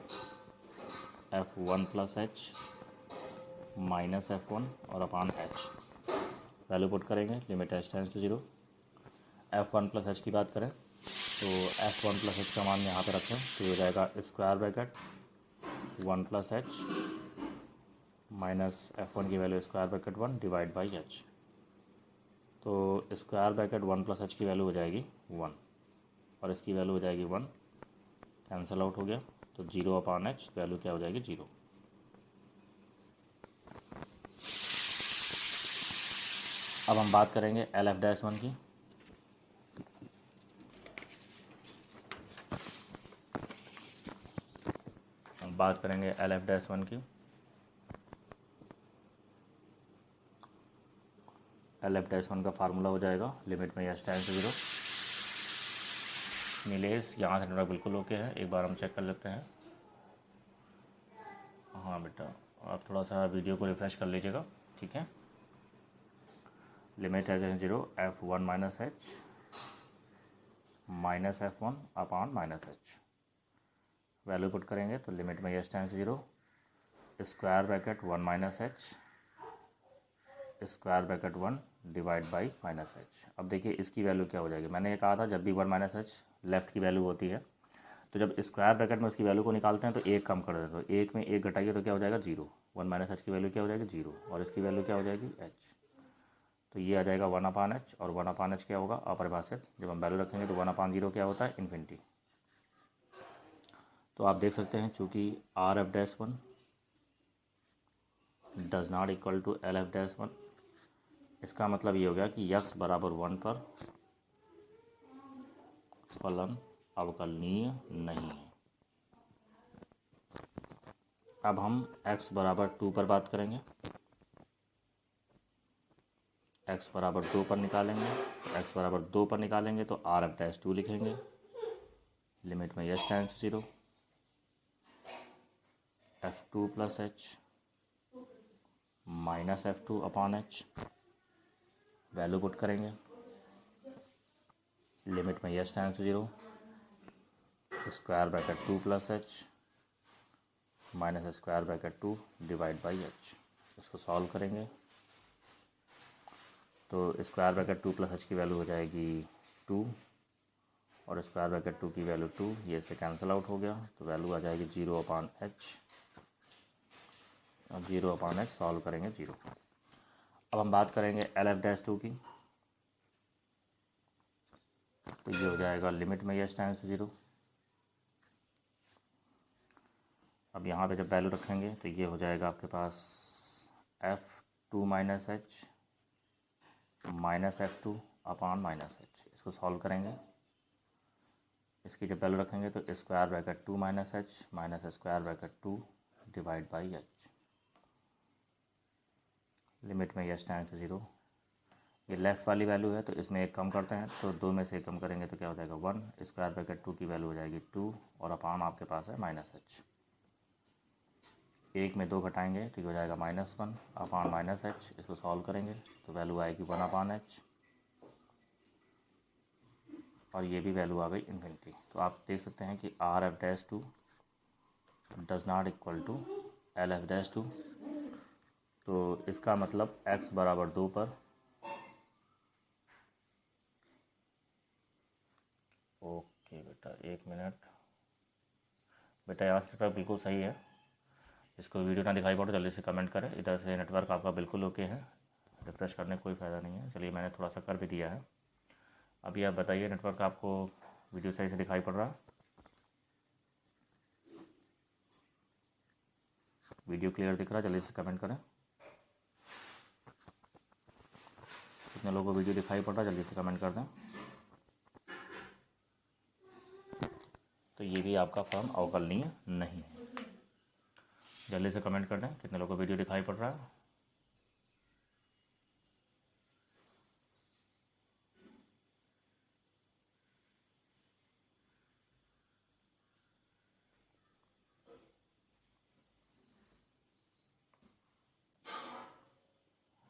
f 1 plus H minus f 1 और अपान एच। वैल्यू पुट करेंगे, limit h tends to 0। F 1 plus h की बात करें तो एफ 1 प्लस एच का मान यहाँ पे रखें तो ये हो जाएगा square bracket 1 plus H minus f 1 की value square bracket 1 divide by H. तो स्क्वायर ब्रैकेट 1 प्लस एच की वैल्यू हो जाएगी 1 और इसकी वैल्यू हो जाएगी 1, कैंसिल आउट हो गया। तो 0 अपान एच वैल्यू क्या हो जाएगी 0। अब हम बात करेंगे एल एफ डैश 1 की। बात करेंगे एल एफ डैश 1 की। एल एफ डैश 1 का फार्मूला हो जाएगा लिमिट में एच टेंड्स टू 0। नीलेश यहाँ से नेटवर्क बिल्कुल ओके है, एक बार हम चेक कर लेते हैं। हाँ बेटा, आप थोड़ा सा वीडियो को रिफ्रेश कर लीजिएगा, ठीक है। Limit h 0 f 1 minus H minus f 1 upon minus h. Value put करेंगे तो लिमिट में h tends to 0 square bracket 1 minus h square bracket 1 divide by minus h. अब देखिए इसकी वैल्यू क्या हो जाएगी। मैंने ये कहा था जब भी 1 माइनस एच लेफ्ट की वैल्यू होती है तो जब स्क्वायर ब्रैकेट में उसकी वैल्यू को निकालते हैं तो एक कम कर देते हैं। तो एक में एक घटाइए तो क्या हो जाएगा 0। 1 माइनस एच की वैल्यू क्या हो जाएगी 0 और इसकी वैल्यू क्या हो जाएगी एच। तो ये आ जाएगा 1 अपान एच और 1 अपान एच क्या होगा अपरिभाषित। जब हम वैल्यू रखेंगे तो 1 अपान 0 क्या होता है इन्फिनिटी। तो आप देख सकते हैं चूँकि R F dash 1 does not equal to L F dash 1, इसका मतलब ये हो गया कि यक्स बराबर 1 पर फलन अवकलनीय नहीं है। अब हम x बराबर 2 पर बात करेंगे। x बराबर 2 पर निकालेंगे तो x बराबर 2 पर निकालेंगे तो आर एफ डैश 2 लिखेंगे। लिमिट में h tends to 0 f 2 plus H minus F 2 upon h. Value put करेंगे, लिमिट में h tends to 0 square bracket 2 plus H minus square bracket 2 divide by h. इसको solve करेंगे तो square bracket 2 plus h की value हो जाएगी 2 और square bracket 2 की वैल्यू 2, ये से कैंसिल आउट हो गया। तो वैल्यू आ जाएगी 0 अपान एच और 0 अपान एच सॉल्व करेंगे 0। अब हम बात करेंगे एल एफ डैश 2 की। तो ये हो जाएगा लिमिट में एच टेंड्स टू 0। अब यहाँ पे जब वैल्यू रखेंगे तो ये हो जाएगा आपके पास F 2 minus H minus F 2 upon minus H. इसको सॉल्व करेंगे, इसकी जब वैल्यू रखेंगे तो square bracket 2 minus H minus square bracket 2 divide by H. Limit में यस टेंड्स टू 0। ये लेफ़्ट वाली वैल्यू है तो इसमें एक कम करते हैं, तो 2 में से एक कम करेंगे तो क्या हो जाएगा 1। स्क्वायर ब्रैकेट 2 की वैल्यू हो जाएगी 2 और अपान आपके पास है -h। 1 में 2 घटाएंगे तो ये हो जाएगा -1 अपान -h। इसको सॉल्व करेंगे तो वैल्यू आएगी 1 अपान h और ये भी वैल्यू आ गई इन्फिनिटी। तो आप देख सकते हैं कि R F dash two does not equal to L F dash two. तो इसका मतलब x बराबर 2 पर ओके बेटा 1 मिनट बेटा, यहाँ से नेटवर्क बिल्कुल सही है। इसको वीडियो ना दिखाई पड़ो जल्दी से कमेंट करें। इधर से नेटवर्क आपका बिल्कुल ओके है, रिफ्रेश करने का कोई फ़ायदा नहीं है। चलिए मैंने थोड़ा सा कर भी दिया है। अभी आप बताइए नेटवर्क आपको वीडियो सही से दिखाई पड़ रहा है? वीडियो क्लियर दिख रहा है? जल्दी से कमेंट करें। कितने लोगों को वीडियो दिखाई पड़ रहा है जल्दी से कमेंट कर दें। तो ये भी आपका फॉर्म अवकलनीय नहीं है। जल्दी से कमेंट कर दें कितने लोगों को वीडियो दिखाई पड़ रहा है।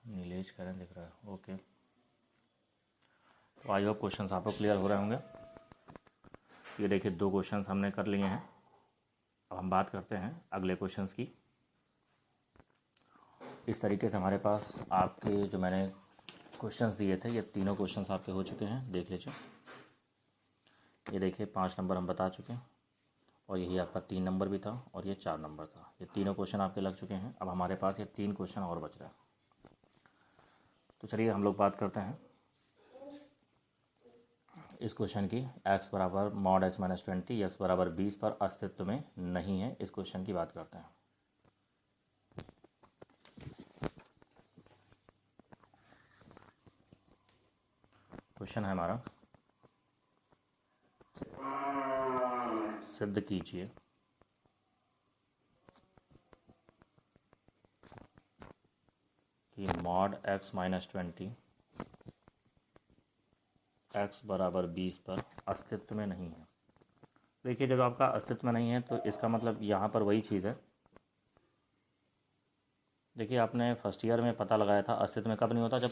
नीलेश करें दिख रहा है, ओके। तो आई होप क्वेश्चन आपको क्लियर हो रहे होंगे। ये देखिए 2 क्वेश्चन हमने कर लिए हैं। अब हम बात करते हैं अगले क्वेश्चंस की। इस तरीके से हमारे पास आपके जो मैंने क्वेश्चंस दिए थे, ये तीनों क्वेश्चंस आपके हो चुके हैं, देख लीजिए। ये देखिए 5 नंबर हम बता चुके हैं और यही आपका 3 नंबर भी था और ये 4 नंबर था। ये तीनों क्वेश्चन आपके लग चुके हैं। अब हमारे पास ये 3 क्वेश्चन और बच रहे हैं। तो चलिए हम लोग बात करते हैं इस क्वेश्चन की। x बराबर मॉड x माइनस 20 x बराबर 20 पर अस्तित्व में नहीं है। इस क्वेश्चन की बात करते हैं। क्वेश्चन है हमारा, सिद्ध कीजिए कि मॉड x माइनस 20 x बराबर 20 पर अस्तित्व में नहीं है। देखिए जब आपका अस्तित्व में नहीं है तो इसका मतलब यहाँ पर वही चीज़ है। देखिए आपने फर्स्ट ईयर में पता लगाया था अस्तित्व में कब नहीं होता, जब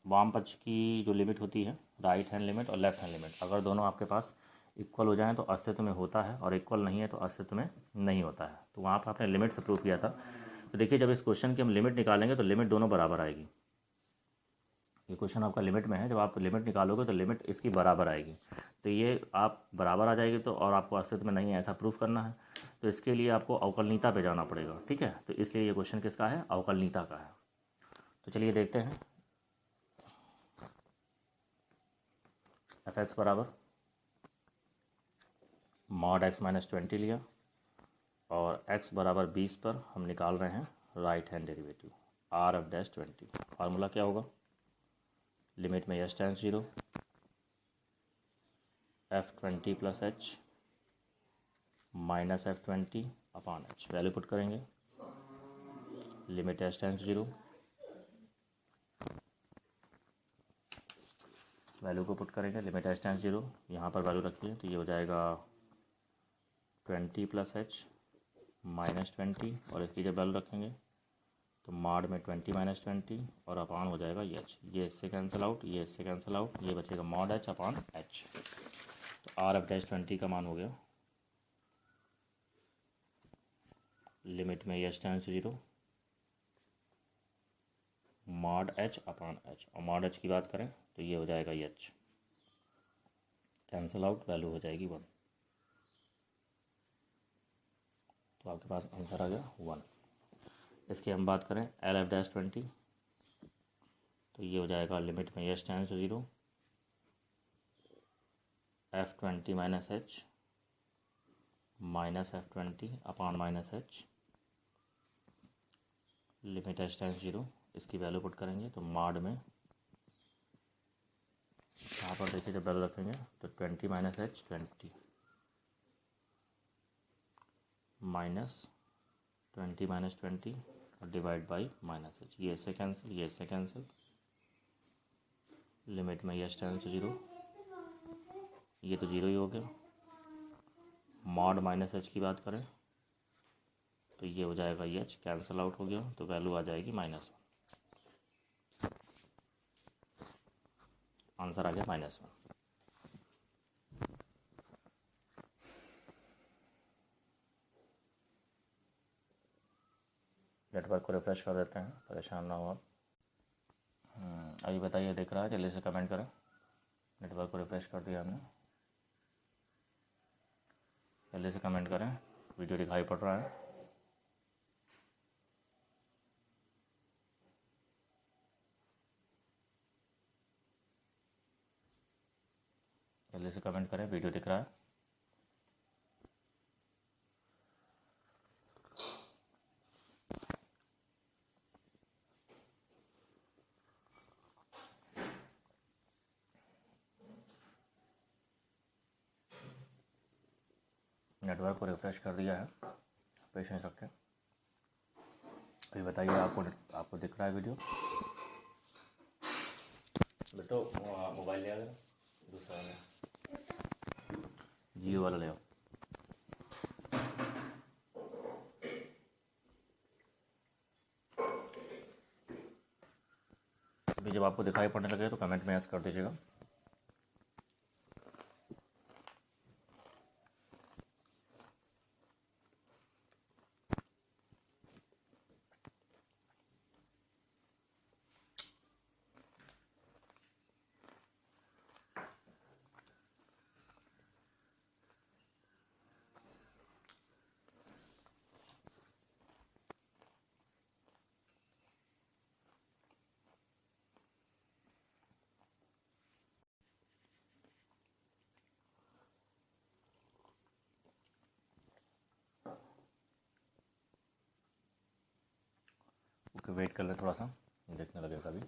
वाम पक्ष की जो लिमिट होती है, राइट हैंड लिमिट और लेफ्ट हैंड लिमिट, अगर दोनों आपके पास इक्वल हो जाएं तो अस्तित्व में होता है और इक्वल नहीं है तो अस्तित्व में नहीं होता है। तो वहाँ पर आपने लिमिट से प्रूव किया था। तो देखिए जब इस क्वेश्चन की हम लिमिट निकालेंगे तो लिमिट दोनों बराबर आएगी। ये क्वेश्चन आपका लिमिट में है, जब आप लिमिट निकालोगे तो लिमिट इसकी बराबर आएगी। तो ये आप बराबर आ जाएगी तो, और आपको अस्तित्व में नहीं है ऐसा प्रूफ करना है, तो इसके लिए आपको अवकलनीयता पे जाना पड़ेगा। ठीक है, तो इसलिए ये क्वेश्चन किसका है, अवकलनीयता का है। तो चलिए देखते हैं। एफ एक्स बराबर मॉड एक्स माइनस 20 लिया और x बराबर 20 पर हम निकाल रहे हैं right hand derivative R F dash 20। Formula क्या होगा, लिमिट में s tends 0 f20 plus h minus f20 upon h। Value put करेंगे, लिमिट एस टेंस 0, वैल्यू को पुट करेंगे, लिमिट एस टेंस 0, यहाँ पर वैल्यू रखिए तो ये हो जाएगा 20 प्लस h माइनस 20 और इसकी जब वैल्यू रखेंगे तो माड में 20 माइनस 20 और अपान हो जाएगा h। ये इससे कैंसिल आउट, ये इससे कैंसिल आउट, ये बचेगा मॉड h अपान h। तो आर एफ डैश 20 का मान हो गया, लिमिट में यस टेंस 0 मॉड h अपान h, और मॉड h की बात करें तो ये हो जाएगा h, कैंसिल आउट, वैल्यू हो जाएगी 1। तो आपके पास आंसर आ गया 1। इसकी हम बात करें एल एफ डैश 20 तो ये हो जाएगा, लिमिट में s tends 0 f20 minus h minus f20 upon minus h, limit h tends 0, इसकी वैल्यू पुट करेंगे तो माड में यहाँ पर देखिए जब वैल्यू रखेंगे तो 20 minus h 20 minus 20 minus 20 divide by minus H, ये इससे कैंसिल, ये इससे कैंसिल, लिमिट में एच टेंड्स टू जीरो, ये तो जीरो ही हो गया। मॉड माइनस एच की बात करें तो ये हो जाएगा एच, कैंसिल आउट हो गया, तो वैल्यू आ जाएगी -1। आंसर आ गया -1। नेटवर्क को रिफ्रेश कर देते हैं, परेशान ना हो आप। अभी बताइए, दिख रहा है? जल्दी से कमेंट करें। नेटवर्क को रिफ्रेश कर दिया हमने, जल्दी से कमेंट करें। वीडियो दिखाई पड़ रहा है? जल्दी से कमेंट करें, वीडियो दिख रहा है? नेटवर्क को रिफ्रेश कर दिया है, पेशेंस रखें। अभी बताइए, आपको दिख रहा है वीडियो? बेटो मोबाइल ले आ, दूसरा वाला, जियो वाला ले आओ। अभी जब आपको दिखाई पड़ने लगे तो कमेंट में यस कर दीजिएगा। ओके, वेट कर ले, थोड़ा सा देखने लगेगा अभी।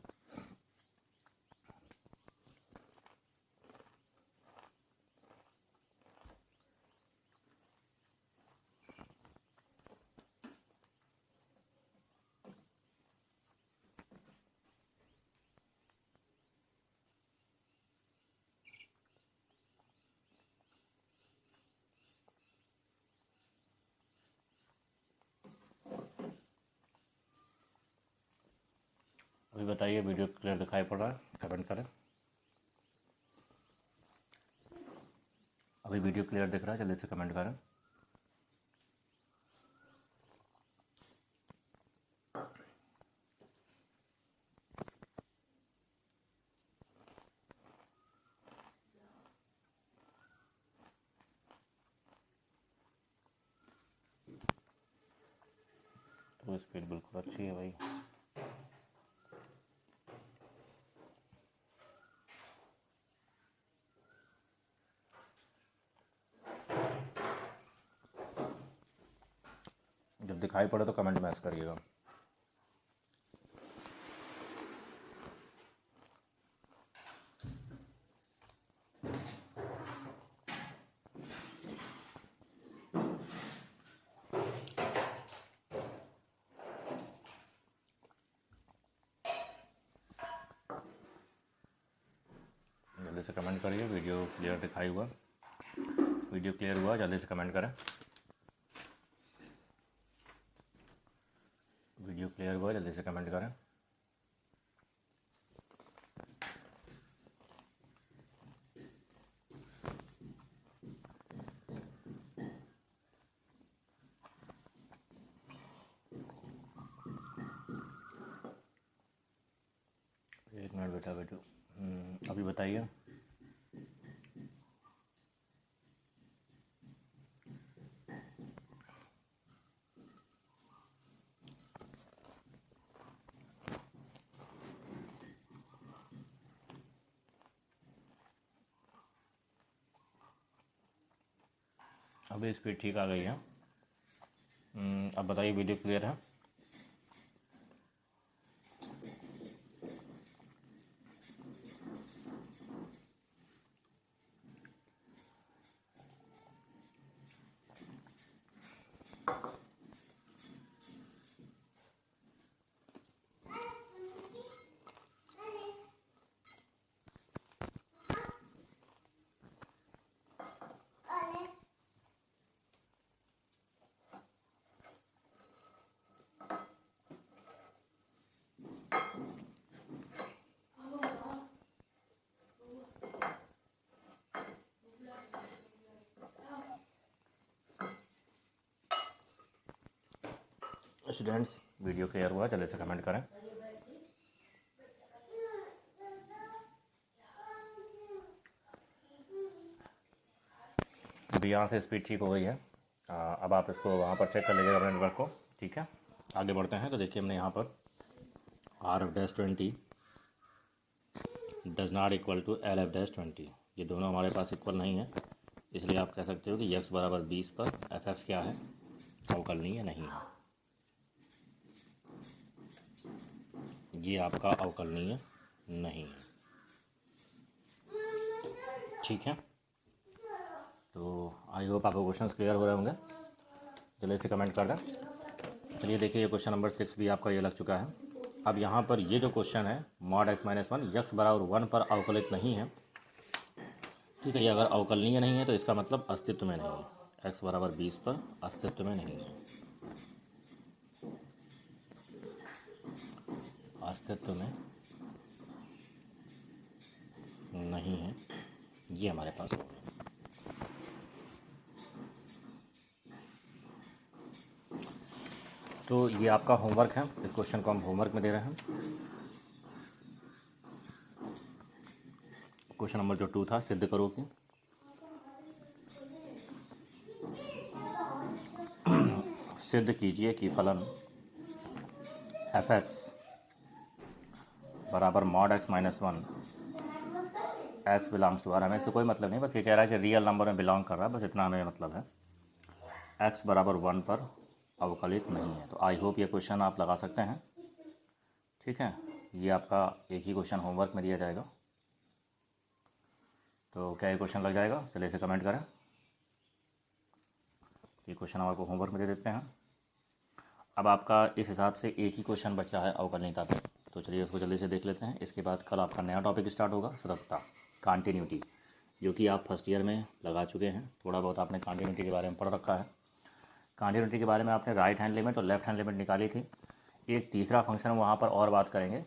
अभी बताइए, वीडियो क्लियर दिखाई पड़ रहा है? कमेंट करें। अभी वीडियो क्लियर दिख रहा है? जल्दी से कमेंट करें। तो स्पीड बिल्कुल अच्छी है भाई। जब दिखाई पड़े तो कमेंट मैच करिएगा। जल्दी से कमेंट करिए। वीडियो क्लियर दिखाई हुआ? वीडियो क्लियर हुआ? जल्दी से कमेंट करें। वीडियो क्लियर हुआ? जल्दी से कमेंट करें। एक मिनट बेटा, वीडियो अभी बताइए। अभी स्पीड ठीक आ गई है। अब बताइए, वीडियो क्लियर है? स्टूडेंट्स वीडियो क्लियर हुआ, जल्दी से कमेंट करें। अभी यहाँ से स्पीड ठीक हो गई है। अब आप इसको वहाँ पर चेक कर लीजिएगा अपने नेटवर्क को। ठीक है, आगे बढ़ते हैं। तो देखिए हमने यहाँ पर RF-20 does not equal to LF-20, ये दोनों हमारे पास इक्वल नहीं है, इसलिए आप कह सकते हो कि x बराबर 20 पर fx क्या है, अवकलनीय नहीं है। ये आपका अवकलनीय नहीं है। ठीक है, तो आई होप आपको क्वेश्चंस क्लियर हो रहे होंगे, जल्दी से कमेंट कर दें। चलिए देखिए, ये क्वेश्चन नंबर 6 भी आपका ये लग चुका है। अब यहाँ पर ये जो क्वेश्चन है मॉड x माइनस 1 x बराबर 1 पर अवकलित नहीं है। ठीक है, ये अगर अवकलनीय नहीं है तो इसका मतलब अस्तित्व में नहीं है। x बराबर 20 पर अस्तित्व में नहीं है, अस्तित्व में नहीं है, ये हमारे पास होगा। तो ये आपका होमवर्क है, इस क्वेश्चन को हम होमवर्क में दे रहे हैं। क्वेश्चन नंबर जो 2 था, सिद्ध करो कि सिद्ध कीजिए कि फलन fx बराबर mod x minus 1 x belongs to, हमें इससे कोई मतलब नहीं, बस ये कह रहा है कि रियल नंबर में बिलोंग कर रहा है, बस इतना हमें मतलब है। x बराबर 1 पर अवकलित नहीं है। तो आई होप ये क्वेश्चन आप लगा सकते हैं। ठीक है, ये आपका एक ही क्वेश्चन होमवर्क में दिया जाएगा। तो क्या ये क्वेश्चन लग जाएगा, चलिए इसे कमेंट करें। ये क्वेश्चन आपको होमवर्क में दे देते हैं। अब आपका इस हिसाब से एक ही क्वेश्चन बचा है अवकलनीयता पे, तो चलिए उसको जल्दी से देख लेते हैं। इसके बाद कल आपका नया टॉपिक स्टार्ट होगा, सततता, कॉन्टीन्यूटी, जो कि आप फर्स्ट ईयर में लगा चुके हैं। थोड़ा बहुत आपने कॉन्टीन्यूटी के बारे में पढ़ रखा है। कॉन्टीन्यूटी के बारे में आपने राइट हैंड लिमिट और लेफ्ट हैंड लिमिट निकाली थी। एक तीसरा फंक्शन वहाँ पर और बात करेंगे,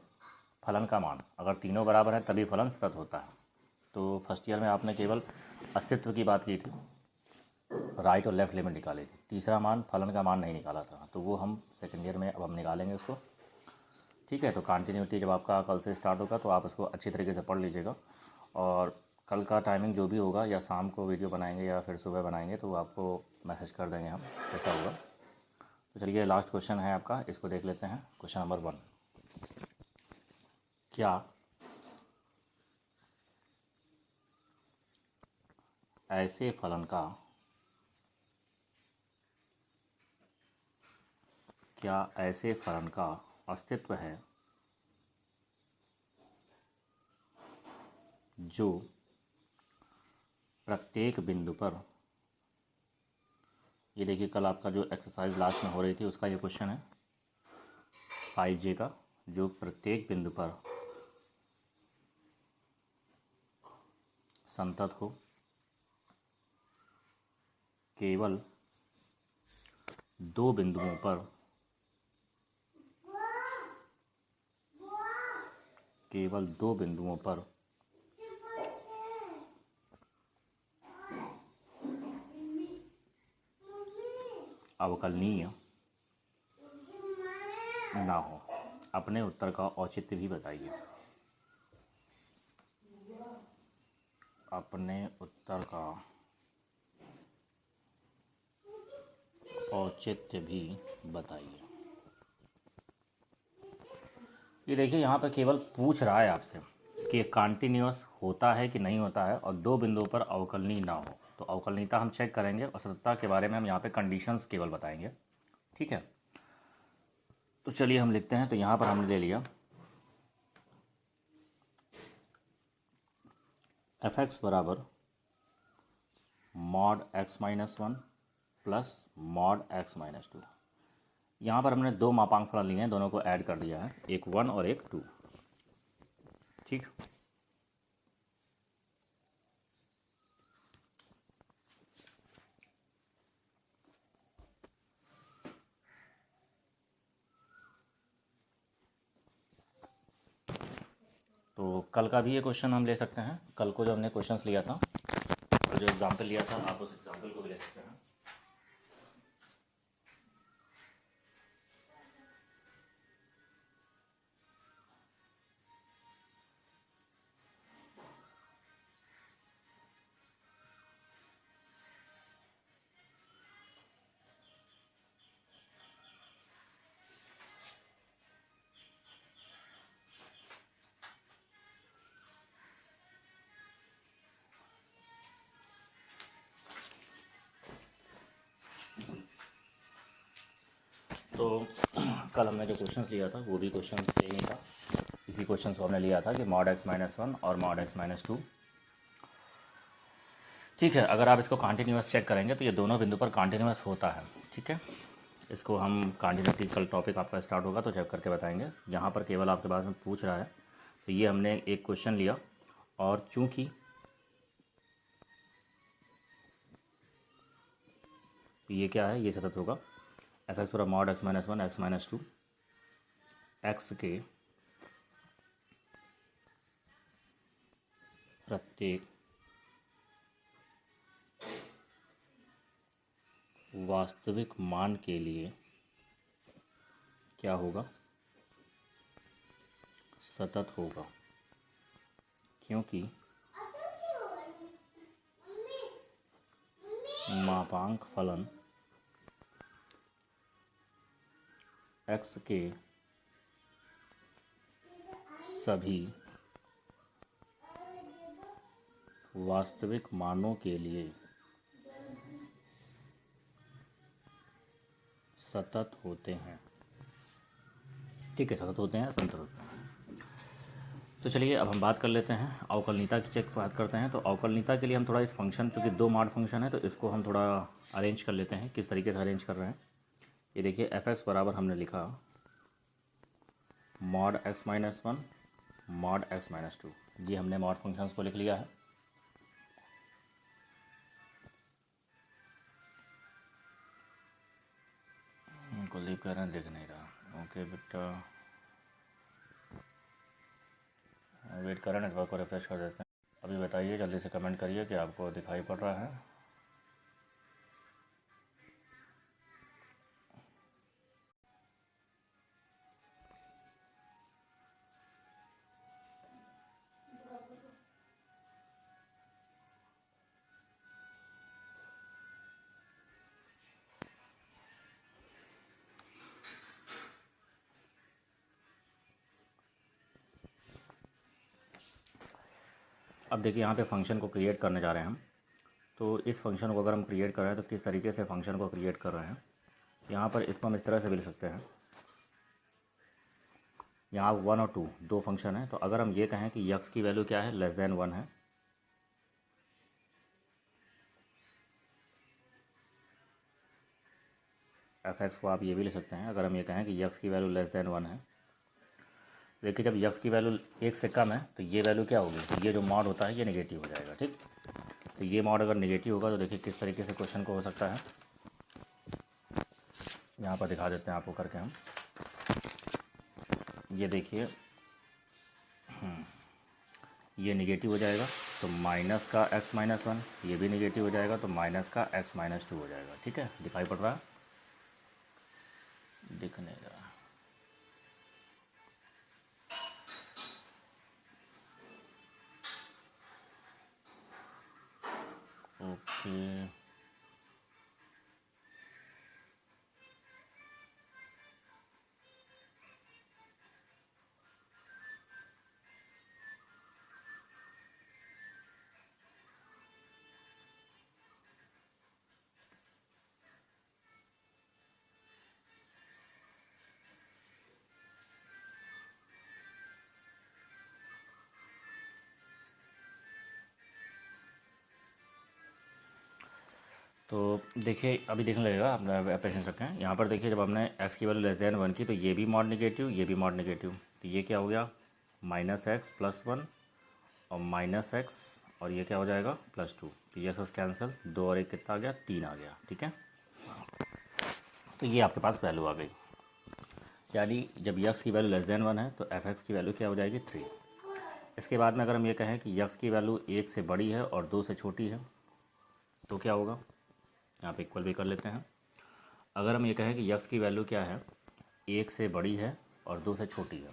फलन का मान, अगर तीनों बराबर है तभी फलन सतत होता है। तो फर्स्ट ईयर में आपने केवल अस्तित्व की बात की थी, राइट और लेफ्ट लिमिट निकाली थी, तीसरा मान फलन का मान नहीं निकाला था, तो वो हम सेकेंड ईयर में अब हम निकालेंगे उसको। ठीक है, तो कॉन्टीन्यूटी जब आपका कल से स्टार्ट होगा तो आप उसको अच्छी तरीके से पढ़ लीजिएगा। और कल का टाइमिंग जो भी होगा, या शाम को वीडियो बनाएंगे या फिर सुबह बनाएंगे, तो आपको मैसेज कर देंगे हम, कैसा होगा। तो चलिए लास्ट क्वेश्चन है आपका, इसको देख लेते हैं। क्वेश्चन नंबर 1, क्या ऐसे फलन का अस्तित्व है जो प्रत्येक बिंदु पर, ये देखिए कल आपका जो एक्सरसाइज लास्ट में हो रही थी उसका ये क्वेश्चन है 5J का, जो प्रत्येक बिंदु पर संतत हो, केवल दो बिंदुओं पर अवकलनीय ना हो। अपने उत्तर का औचित्य भी बताइए। अपने उत्तर का औचित्य भी बताइए। ये देखिए यहाँ पर केवल पूछ रहा है आपसे कि कॉन्टिन्यूअस होता है कि नहीं होता है और दो बिंदुओं पर अवकलनीय ना हो। तो अवकलनीयता हम चेक करेंगे और सततता के बारे में हम यहाँ पे कंडीशंस केवल बताएंगे। ठीक है, तो चलिए हम लिखते हैं। तो यहाँ पर हमने ले लिया fx बराबर mod x minus 1 plus mod x minus 2। यहाँ पर हमने दो मापांक फलन लिए हैं, दोनों को ऐड कर दिया है, एक 1 और एक 2। ठीक, तो कल का भी ये क्वेश्चन हम ले सकते हैं। कल को जो हमने क्वेश्चंस लिया था, जो एग्जाम्पल लिया था, आप उस एग्जाम्पल को भी ले सकते हैं। तो कल हमने जो क्वेश्चन लिया था वो भी क्वेश्चन सेम ही था। इसी क्वेश्चन को हमने लिया था कि मॉड x माइनस वन और मॉड x माइनस टू। ठीक है, अगर आप इसको कॉन्टिन्यूस चेक करेंगे तो ये दोनों बिंदु पर कॉन्टिन्यूस होता है। ठीक है, इसको हम कॉन्टिन्यूटी कल टॉपिक आपका स्टार्ट होगा तो चेक करके बताएंगे। यहाँ पर केवल आपके पास में पूछ रहा है, तो ये हमने एक क्वेश्चन लिया और चूंकि ये क्या है, ये सतत होगा एफ एक्स पूरा mod x minus one x minus two x के प्रत्येक वास्तविक मान के लिए क्या होगा, सतत होगा, क्योंकि मापांक फलन x के सभी वास्तविक मानों के लिए सतत होते हैं। ठीक है, सतत होते हैं, संतत होते हैं। तो चलिए अब हम बात कर लेते हैं अवकलनीयता की। चेक बात करते हैं तो अवकलनीयता के लिए हम थोड़ा इस फंक्शन, चूँकि दो मॉड फंक्शन है तो इसको हम थोड़ा अरेंज कर लेते हैं। किस तरीके से अरेंज कर रहे हैं ये देखिए। एफ एक्स बराबर हमने लिखा mod x minus one mod x minus two, ये हमने मॉड फंक्शंस को लिख लिया है। कुलदीप कह रहे हैं दिख नहीं रहा। ओके बेटा, वेट कर रहे हैं, नेटवर्क को रिफ्रेश कर देते हैं। अभी बताइए, जल्दी से कमेंट करिए कि आपको दिखाई पड़ रहा है। अब देखिए यहाँ पे फंक्शन को क्रिएट करने जा रहे हैं हम। तो इस फंक्शन को अगर हम क्रिएट कर रहे हैं तो किस तरीके से फंक्शन को क्रिएट कर रहे हैं, यहाँ पर इसको हम इस तरह से भी लिख सकते हैं। यहाँ वन और टू दो फंक्शन है, तो अगर हम ये कहें कि यक्स की वैल्यू क्या है, लेस देन वन है, एफ एक्स को आप ये भी लिख सकते हैं। अगर हम ये कहें कि यक्स की वैल्यू लेस देन वन है, देखिए जब यक्स की वैल्यू एक से कम है तो ये वैल्यू क्या होगी, तो ये जो मॉड होता है ये नेगेटिव हो जाएगा। ठीक, तो ये मॉड अगर नेगेटिव होगा तो देखिए किस तरीके से क्वेश्चन को हो सकता है। यहाँ पर दिखा देते हैं आपको करके हम। ये देखिए ये नेगेटिव हो जाएगा तो माइनस का एक्स माइनस वन, ये भी नेगेटिव हो जाएगा तो माइनस का एक्स माइनस टू हो जाएगा। ठीक है, दिखाई पड़ रहा है, दिख नहीं रहा। ओके, तो देखिए अभी देखने लगेगा, आप पेशेंस रखें। यहाँ पर देखिए जब हमने एक्स की वैल्यू लेस देन वन की तो ये भी मॉड नेगेटिव, ये भी मॉड नेगेटिव, तो ये क्या हो गया, माइनस एक्स प्लस वन और माइनस एक्स, और ये क्या हो जाएगा प्लस टू। तो ये एक्स कैंसिल, दो और एक कितना आ गया, तीन आ गया। ठीक है, तो ये आपके पास वैल्यू आ गई। यानी जब यक्स की वैल्यू लेस देन वन है तो एफ एक्स की वैल्यू क्या हो जाएगी, थ्री। इसके बाद में अगर हम ये कहें कि यक्स की वैल्यू एक से बड़ी है और दो से छोटी है तो क्या होगा, यहाँ पे इक्वल भी कर लेते हैं। अगर हम ये कहें कि यक्स की वैल्यू क्या है, एक से बड़ी है और दो से छोटी है,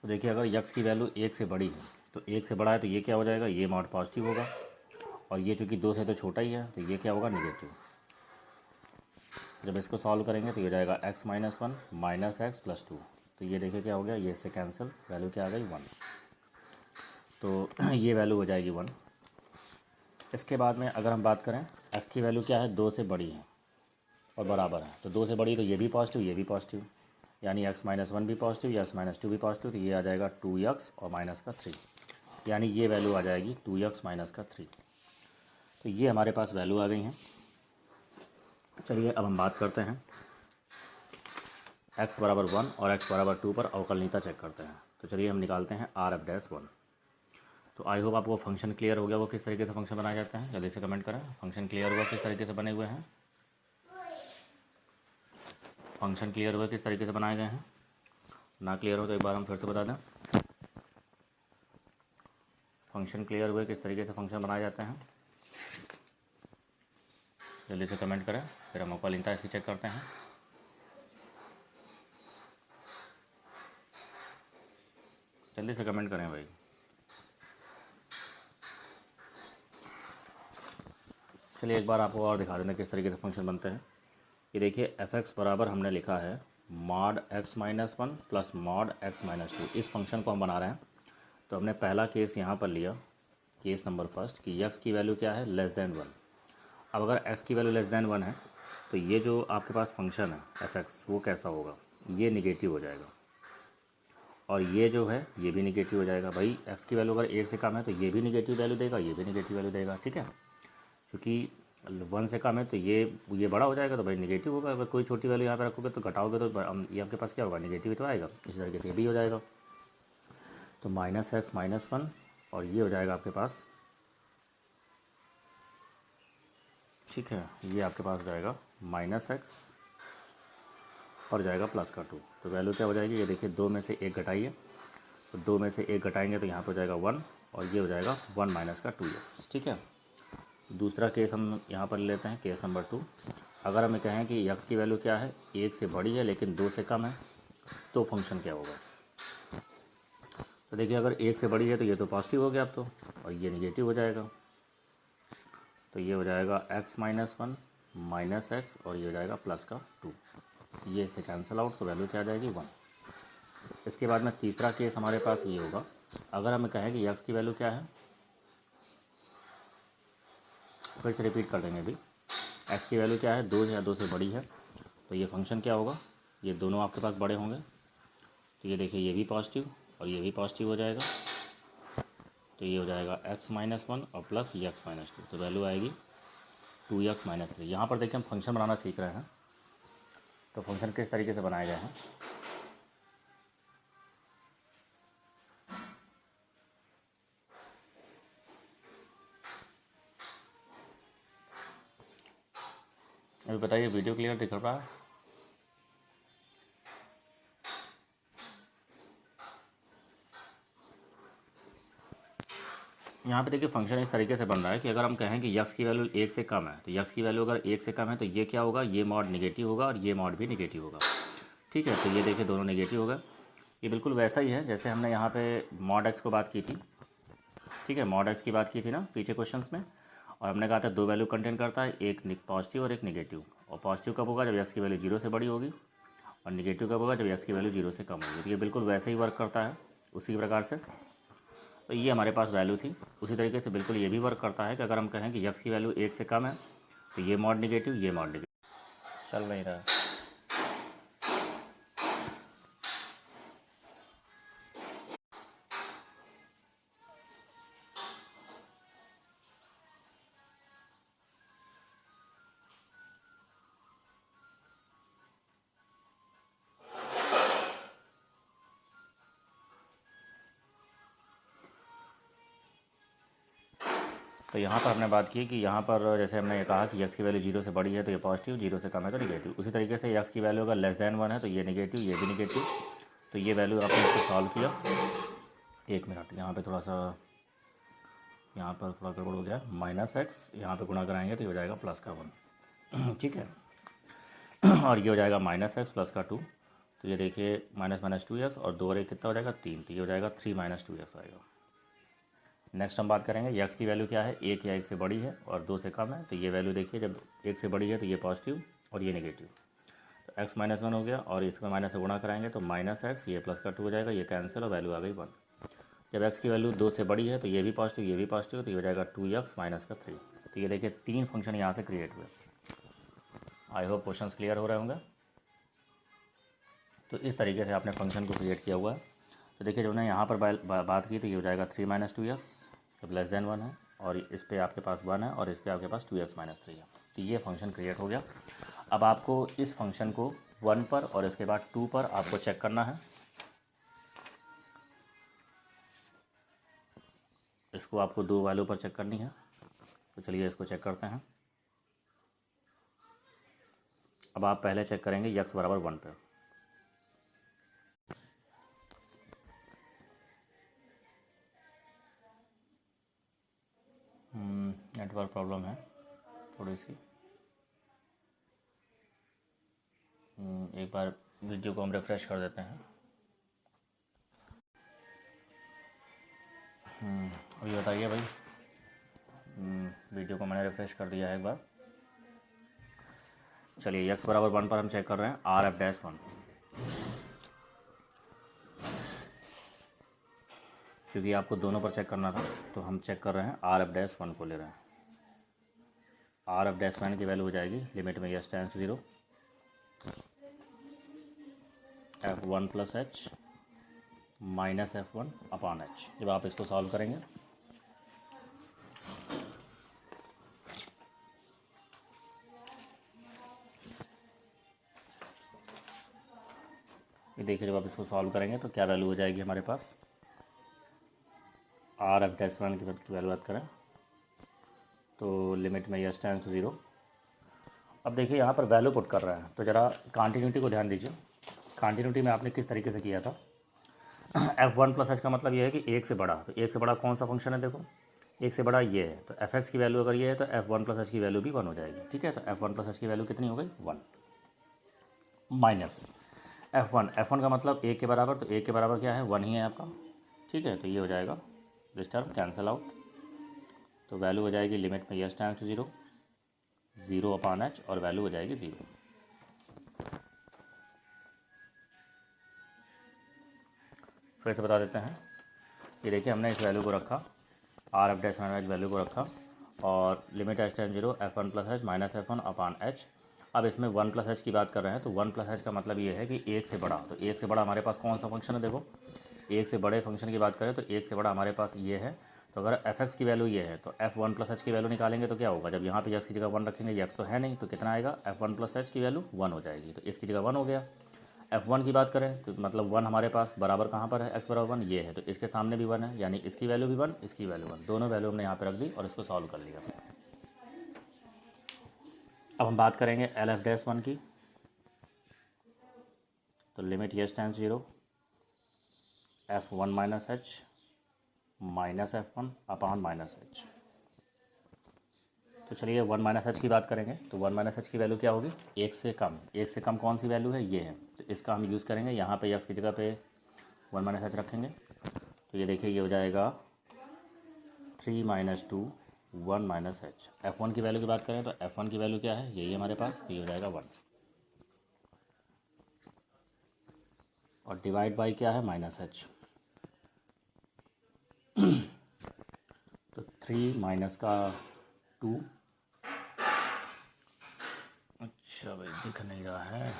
तो देखिए अगर यक्स की वैल्यू एक से बड़ी है तो एक से बड़ा है तो ये क्या हो जाएगा, ये मॉड पॉजिटिव होगा, और ये चूँकि दो से तो छोटा ही है तो ये क्या होगा, नेगेटिव। जब इसको सॉल्व करेंगे तो ये जाएगा x minus one minus x plus two, तो ये देखिए क्या हो गया, ये इससे कैंसिल, वैल्यू क्या आ गई, वन। तो ये वैल्यू हो जाएगी वन। इसके बाद में अगर हम बात करें एक्स की वैल्यू क्या है, 2 से बड़ी है और बराबर है, तो 2 से बड़ी तो ये भी पॉजिटिव ये भी पॉजिटिव, यानी x-1 भी पॉजिटिव या x-2 भी पॉजिटिव, तो ये आ जाएगा 2x और माइनस का 3, यानी ये वैल्यू आ जाएगी 2x माइनस का 3। तो ये हमारे पास वैल्यू आ गई हैं। चलिए अब हम बात करते हैं x बराबर 1 और x बराबर 2 पर अवकलनीयता चेक करते हैं। तो चलिए हम निकालते हैं RF-1। तो आई होप आपको फंक्शन क्लियर हो गया, वो किस तरीके से फंक्शन बनाए जाते हैं। जल्दी से कमेंट करें, फंक्शन क्लियर हुआ किस तरीके से बने हुए हैं, फंक्शन क्लियर हुआ किस तरीके से बनाए गए हैं। ना क्लियर हो तो एक बार हम फिर से बता दें, फंक्शन क्लियर हुए किस तरीके से फंक्शन बनाए जाते हैं। जल्दी से कमेंट करें, फिर हम अवकलनीयता इसकी चेक करते हैं। जल्दी से कमेंट करें भाई। चलिए एक बार आपको और दिखा देना किस तरीके से फंक्शन बनते हैं। ये देखिए f(x) बराबर हमने लिखा है mod x-1 plus mod x-2। इस फंक्शन को हम बना रहे हैं, तो हमने पहला केस यहाँ पर लिया, केस नंबर फर्स्ट, कि x की वैल्यू क्या है, लेस देन 1। अब अगर x की वैल्यू लेस देन 1 है तो ये जो आपके पास फंक्शन है f(x) वो कैसा होगा, ये निगेटिव हो जाएगा, और ये जो है ये भी निगेटिव हो जाएगा। भाई x की वैल्यू अगर 1 से कम है तो ये भी निगेटिव वैल्यू देगा, ये भी निगेटिव वैल्यू देगा, ठीक है। क्योंकि 1 से कम है तो ये बड़ा हो जाएगा, तो भाई निगेटिव होगा। अगर कोई छोटी वैल्यू यहाँ पे रखोगे तो घटाओगे तो ये आपके पास क्या होगा, निगेटिव ही तो आएगा। इसी तरीके से ये भी हो जाएगा, तो -x-1 और ये हो जाएगा आपके पास, ठीक है। ये आपके पास जाएगा -x और जाएगा +2। तो वैल्यू क्या हो जाएगी, ये देखिए 2 में से 1 घटाइए, तो 2 में से 1 घटाएंगे तो यहाँ पर हो जाएगा 1 और ये हो जाएगा 1 - 2x, ठीक है। दूसरा केस हम यहाँ पर लेते हैं, केस नंबर 2। अगर हमें कहें कि x की वैल्यू क्या है, 1 से बड़ी है लेकिन 2 से कम है, तो फंक्शन क्या होगा। तो देखिए अगर 1 से बड़ी है तो ये तो पॉजिटिव हो गया अब तो, और ये निगेटिव हो जाएगा, तो ये हो जाएगा x-1 माइनस x और ये हो जाएगा +2। ये से कैंसिल आउट, तो वैल्यू क्या आ जाएगी 1। इसके बाद में तीसरा केस हमारे पास ये होगा, अगर हमें कहें कि x की वैल्यू क्या है, फिर से रिपीट कर देंगे अभी, x की वैल्यू क्या है, 2 या 2 से बड़ी है, तो ये फंक्शन क्या होगा, ये दोनों आपके पास बड़े होंगे, तो ये देखिए ये भी पॉजिटिव और ये भी पॉजिटिव हो जाएगा, तो ये हो जाएगा x-1 और प्लस ये x-2, तो वैल्यू आएगी 2x-3। यहाँ पर देखिए हम फंक्शन बनाना सीख रहे हैं, तो फंक्शन किस तरीके से बनाए गए हैं। अभी बताइए, वीडियो क्लियर दिख रहा है। यहाँ पे देखिए फंक्शन इस तरीके से बन रहा है कि अगर हम कहें कि x की वैल्यू 1 से कम है, तो x की वैल्यू अगर 1 से कम है तो ये क्या होगा, ये मॉड निगेटिव होगा और ये मॉड भी निगेटिव होगा, ठीक है। तो ये देखिए दोनों निगेटिव होगा। ये बिल्कुल वैसा ही है जैसे हमने यहाँ पे मॉड x को बात की थी, ठीक है, मॉड x की बात की थी ना पीछे क्वेश्चन में, और हमने कहा था 2 वैल्यू कंटेन करता है, एक पॉजिटिव और एक निगेटिव। और पॉजिटिव कब होगा, जब x की वैल्यू 0 से बड़ी होगी, और निगेटिव कब होगा, जब x की वैल्यू 0 से कम होगी। तो ये बिल्कुल वैसे ही वर्क करता है उसी प्रकार से। तो ये हमारे पास वैल्यू थी, उसी तरीके से बिल्कुल ये भी वर्क करता है कि अगर हम कहें कि x की वैल्यू 1 से कम है तो ये मॉड निगेटिव, ये मॉड निगेटिव। चल नहीं रहा है। तो यहाँ पर हमने बात की कि यहाँ पर जैसे हमने ये कहा कि x की वैल्यू 0 से बड़ी है तो ये पॉजिटिव, 0 से कम है तो निगेटिव। उसी तरीके से x की वैल्यू अगर लेस देन 1 है तो ये निगेटिव, ये भी निगेटिव। तो ये वैल्यू आपने इसको सॉल्व किया, 1 मिनट, यहाँ पे थोड़ा सा, यहाँ पर थोड़ा गड़बड़ हो गया, -x यहाँ पे गुणा कराएंगे तो ये हो जाएगा +1, ठीक है। और ये हो जाएगा -x +2, तो ये देखिए -2x और 2 और 1 कितना हो जाएगा 3, तो ये हो जाएगा 3 - 2x आएगा। नेक्स्ट हम बात करेंगे x की वैल्यू क्या है, 1 या 1 से बड़ी है और 2 से कम है, तो ये वैल्यू देखिए जब 1 से बड़ी है तो ये पॉजिटिव और ये नेगेटिव, तो x-1 हो गया, और इसमें माइनस से गुणा कराएंगे तो -x, ये +2 हो जाएगा, ये कैंसिल और वैल्यू आ गई 1। जब x की वैल्यू 2 से बड़ी है तो ये भी पॉजिटिव, ये भी पॉजिटिव, तो ये हो जाएगा 2x माइनस का 3। तो ये देखिए 3 फंक्शन यहाँ से क्रिएट हुए। आई होप क्वेश्चन क्लियर हो रहे होंगे। तो इस तरीके से आपने फंक्शन को क्रिएट किया हुआ है। तो देखिए जब मैंने यहाँ पर बात की तो ये हो जाएगा 3 माइनस 2x जब लेस देन 1 है, और इस पर आपके पास 1 है और इस पर आपके पास 2x माइनस 3 है। तो ये फंक्शन क्रिएट हो गया। अब आपको इस फंक्शन को 1 पर और इसके बाद 2 पर आपको चेक करना है। इसको आपको 2 वैल्यू पर चेक करनी है। तो चलिए इसको चेक करते हैं। अब आप पहले चेक करेंगे x बराबर 1 पे। नेटवर्क प्रॉब्लम है थोड़ी सी। एक बार वीडियो को हम रिफ़्रेश कर देते हैं। अभी बताइए भाई। वीडियो को मैंने रिफ़्रेश कर दिया है एक बार। चलिए x बराबर 1 पर हम चेक कर रहे हैं आर एफ डैश 1, क्योंकि आपको दोनों पर चेक करना था तो हम चेक कर रहे हैं आर एफ डैश 1 को ले रहे हैं। आर एफ डैश 1 की वैल्यू हो जाएगी लिमिट में s tends to 0 f1 plus H minus f1 upon h. जब आप इसको सॉल्व करेंगे ये देखिए, जब आप इसको सॉल्व करेंगे तो क्या वैल्यू हो जाएगी हमारे पास। आर एफ डैश 1 की वैल्यू बात करें तो लिमिट में यस टेंड्स टू 0। अब देखिए यहाँ पर वैल्यू पुट कर रहे हैं तो ज़रा कॉन्टीन्यूटी को ध्यान दीजिए। कॉन्टीन्यूटी में आपने किस तरीके से किया था। f1 प्लस एच का मतलब ये है कि एक से बड़ा, तो एक से बड़ा कौन सा फंक्शन है, देखो एक से बड़ा ये है, तो एफ एक्स की वैल्यू अगर ये है तो f1 प्लस एच की वैल्यू भी 1 हो जाएगी। ठीक है, तो f1 प्लस एच की वैल्यू कितनी हो गई 1 माइनस f1 का मतलब एक के बराबर, तो एक के बराबर क्या है 1 ही है आपका। ठीक है, तो ये हो जाएगा दिस टर्म कैंसिल आउट, तो वैल्यू हो जाएगी लिमिट में यस टाइम्स 0 0 अपॉन एच और वैल्यू हो जाएगी 0। फिर से बता देते हैं। ये देखिए हमने इस वैल्यू को रखा, R F dash H value को रखा और limit h tends 0 f1 plus H minus f1 upon H. अब इसमें 1 प्लस एच की बात कर रहे हैं तो 1 प्लस एच का मतलब ये है कि एक से बड़ा, तो एक से बड़ा हमारे पास कौन सा फंक्शन है, देखो एक से बड़े फंक्शन की बात करें तो एक से बड़ा हमारे पास ये है। तो अगर एफ एक्स की वैल्यू ये है तो f1 प्लस एच की वैल्यू निकालेंगे तो क्या होगा, जब यहाँ पे x की जगह 1 रखेंगे, x तो है नहीं, तो कितना आएगा f1 प्लस एच की वैल्यू 1 हो जाएगी, तो इसकी जगह 1 हो गया। f1 की बात करें तो मतलब 1 हमारे पास बराबर कहाँ पर है, x बराबर 1 ये है, तो इसके सामने भी 1 है, यानी इसकी वैल्यू भी 1 इसकी वैल्यू 1, दोनों वैल्यू हमने यहाँ पर रख दी और इसको सॉल्व कर लिया। अब हम बात करेंगे एल एफ डैश 1 की, तो limit yes tends 0 f1 minus H minus f1 upon minus h. तो चलिए 1 माइनस एच की बात करेंगे तो 1 माइनस एच की वैल्यू क्या होगी, एक से कम। एक से कम कौन सी वैल्यू है, ये है, तो इसका हम यूज़ करेंगे। यहाँ पे x की जगह पे 1 माइनस एच रखेंगे, तो ये देखिए ये हो जाएगा 3 माइनस 2 1 माइनस एच। f1 की वैल्यू की बात करें तो f1 की वैल्यू क्या है, यही हमारे पास, तो ये हो जाएगा 1 और डिवाइड बाई क्या है माइनस एच। तो 3 माइनस का 2, अच्छा भाई दिख नहीं रहा है,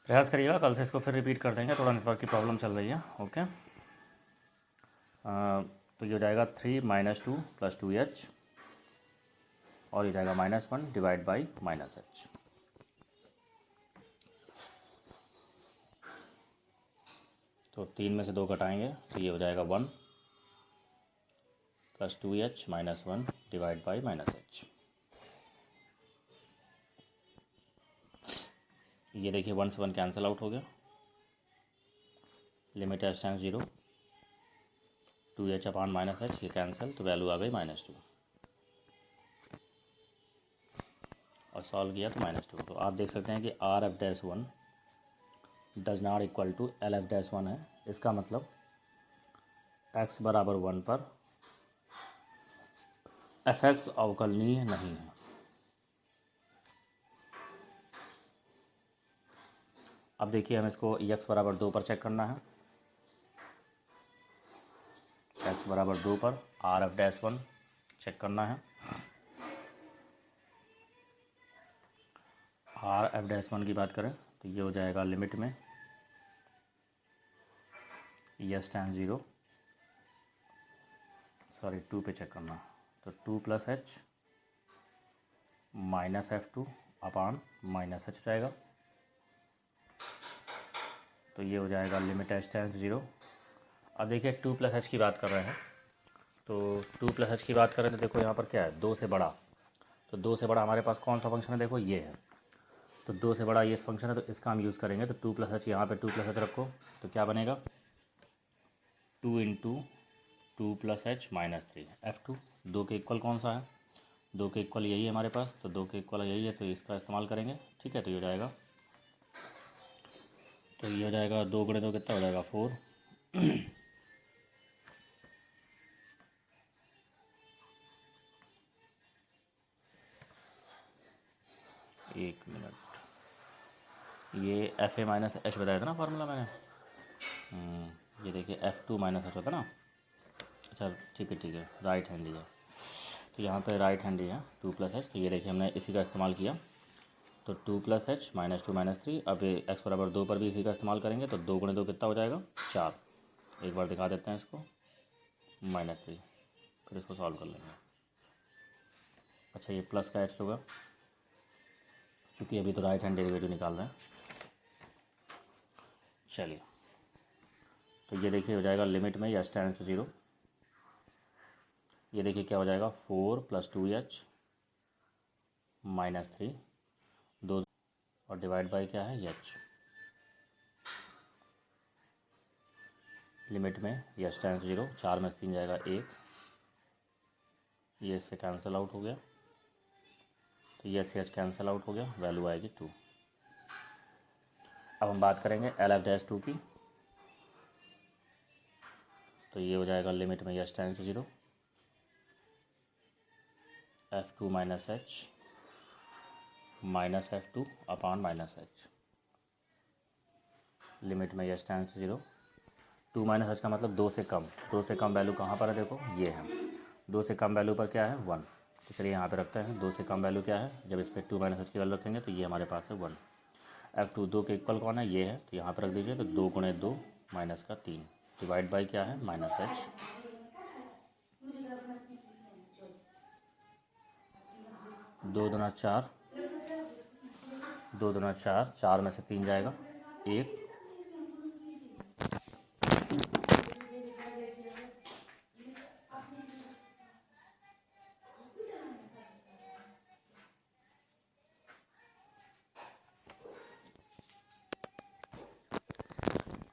प्रयास करिएगा, कल से इसको फिर रिपीट कर देंगे, थोड़ा नेटवर्क की प्रॉब्लम चल रही है। ओके, तो ये हो जाएगा 3 माइनस 2 प्लस 2h और ये जाएगा -1 डिवाइड बाई माइनस एच। तो 3 में से 2 घटाएंगे तो ये हो जाएगा 1 plus 2h minus 1 divide by minus H. ये देखिए 1 से 1 कैंसिल आउट हो गया, limit h tends 0 2h upon minus H, ये कैंसिल, तो वैल्यू आ गई -2 और सॉल्व किया तो -2। तो आप देख सकते हैं कि R F dash 1 does not equal to L F dash 1 है। इसका मतलब x बराबर 1 पर एफ एक्स अवकलनीय नहीं है। अब देखिए हमें इसको x बराबर 2 पर चेक करना है। x बराबर 2 पर R F dash one check करना है। आर एफ डैश वन की बात करें तो ये हो जाएगा लिमिट में यस टेंस 0, सॉरी 2 पे चेक करना, तो 2 प्लस एच माइनस F2 अपान माइनस एच जाएगा। तो ये हो जाएगा लिमिट एच टेंस 0। अब देखिए 2 प्लस एच की बात कर रहे हैं, तो 2 प्लस एच की बात करें तो देखो यहाँ पर क्या है, 2 से बड़ा। तो 2 से बड़ा हमारे पास कौन सा फंक्शन है, देखो ये है। तो 2 से बड़ा ये फंक्शन है, तो इसका हम यूज़ करेंगे। तो 2 प्लस एच, यहाँ पर 2 प्लस एच रखो तो क्या बनेगा, 2 into 2 plus H minus 3 F2। 2 के इक्वल कौन सा है, 2 के इक्वल यही है हमारे पास, तो 2 के इक्वल यही है, तो इसका इस्तेमाल करेंगे। ठीक है, तो ये हो जाएगा, तो ये हो जाएगा 2 गुणे 2 कितना हो जाएगा 4। एक मिनट, ये एफ ए माइनस एच बताया था ना फार्मूला मैंने। ये देखिए F2 माइनस एच होता ना। अच्छा ठीक है, राइट हैंड ही है, तो यहाँ पे राइट हैंड ही है 2 प्लस एच। तो ये देखिए हमने इसी का इस्तेमाल किया, तो 2 प्लस एच माइनस 2 माइनस 3। अब x बराबर 2 पर भी इसी का इस्तेमाल करेंगे, तो 2 गुणे 2 कितना हो जाएगा 4। एक बार दिखा देते हैं इसको, माइनस 3, फिर इसको सॉल्व कर लेंगे। अच्छा ये प्लस का एच होगा, क्योंकि अभी तो राइट हैंड डेरिवेटिव निकाल रहे हैं। चलिए, तो ये देखिए हो जाएगा लिमिट में एच टेंस टू 0। ये देखिए क्या हो जाएगा 4 प्लस 2h माइनस 3, 2 और डिवाइड बाई क्या है एच। लिमिट में एच टेंस 0, 4 में से 3 जाएगा 1, ये इससे कैंसिल आउट हो गया, तो ये से एच कैंसिल आउट हो गया, वैल्यू आएगी 2। अब हम बात करेंगे एल एफ डैश 2 की, तो ये हो जाएगा लिमिट में H tends 0, F2 minus H minus F2 अपान माइनस एच। लिमिट में एच टेंस 0, 2 माइनस एच का मतलब 2 से कम। 2 से कम वैल्यू कहाँ पर है, देखो ये है। 2 से कम वैल्यू पर क्या है 1, तो चलिए यहाँ पे रखते हैं 2 से कम वैल्यू क्या है। जब इस पर 2 माइनस एच की वैल्यू रखेंगे तो ये हमारे पास है 1। F2 2 के इक्वल कौन है, ये है, तो यहाँ पर रख दीजिए। तो 2 गुणे 2 माइनस का 3 डिवाइड बाई क्या है माइनस एच। 2 दूना 4, 2 दूना 4, 4 में से 3 जाएगा 1,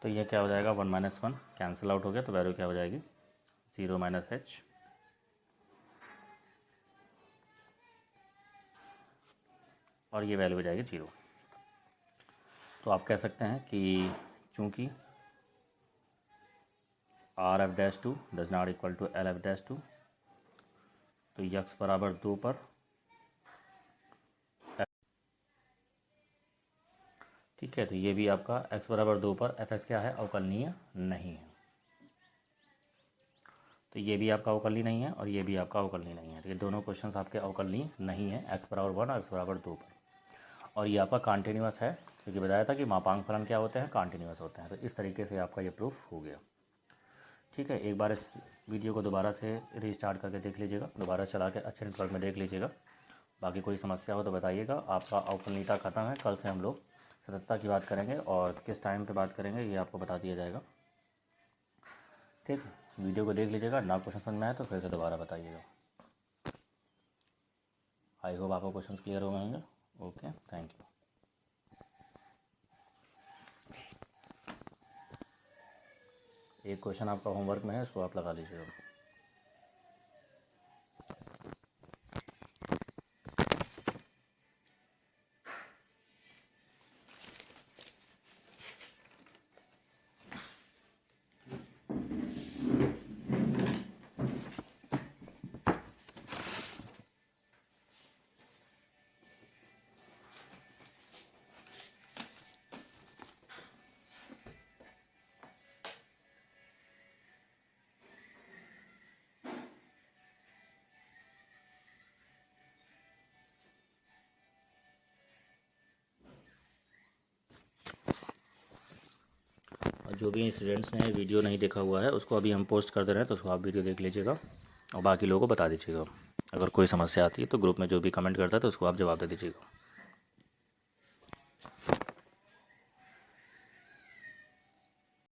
तो ये क्या हो जाएगा 1 माइनस 1 कैंसिल आउट हो गया, तो वैल्यू क्या हो जाएगी 0 माइनस एच। और ये वैल्यू हो जाएगी 0। तो आप कह सकते हैं कि चूंकि R F dash 2 does not equal to L F dash 2, तो यक्स बराबर 2 पर ठीक है, तो ये भी आपका x बराबर 2 पर एफ एक्स क्या है, अवकलनीय नहीं है। तो ये भी आपका अवकलनीय नहीं है और ये भी आपका अवकलनीय नहीं है। तो ये दोनों क्वेश्चंस आपके अवकलनीय नहीं है, x बराबर 1 और x बराबर 2 पर। और ये आपका कॉन्टीन्यूअस है, क्योंकि बताया था कि मापांक फलन क्या होते हैं, कॉन्टीन्यूअस होते हैं। तो इस तरीके से आपका ये प्रूफ हो गया। ठीक है, एक बार इस वीडियो को दोबारा से रीस्टार्ट करके देख लीजिएगा, दोबारा चला के अच्छे नेटवर्क में देख लीजिएगा। बाकी कोई समस्या हो तो बताइएगा। आपका अवकलनीयता खत्म है, कल से हम लोग सततता की बात करेंगे और किस टाइम पे बात करेंगे ये आपको बता दिया जाएगा। ठीक है, वीडियो को देख लीजिएगा, ना क्वेश्चन समझ में आए तो फिर से दोबारा बताइएगा। आई होप आपको क्वेश्चन क्लियर हो होंगे। Okay, thank you. एक क्वेश्चन आपका होमवर्क में है, इसको आप लगा लीजिएगा। और जो भी स्टूडेंट्स ने वीडियो नहीं देखा हुआ है उसको अभी हम पोस्ट कर दे रहे हैं, तो उसको आप वीडियो देख लीजिएगा और बाकी लोगों को बता दीजिएगा। अगर कोई समस्या आती है तो ग्रुप में जो भी कमेंट करता है तो उसको आप जवाब दे दीजिएगा।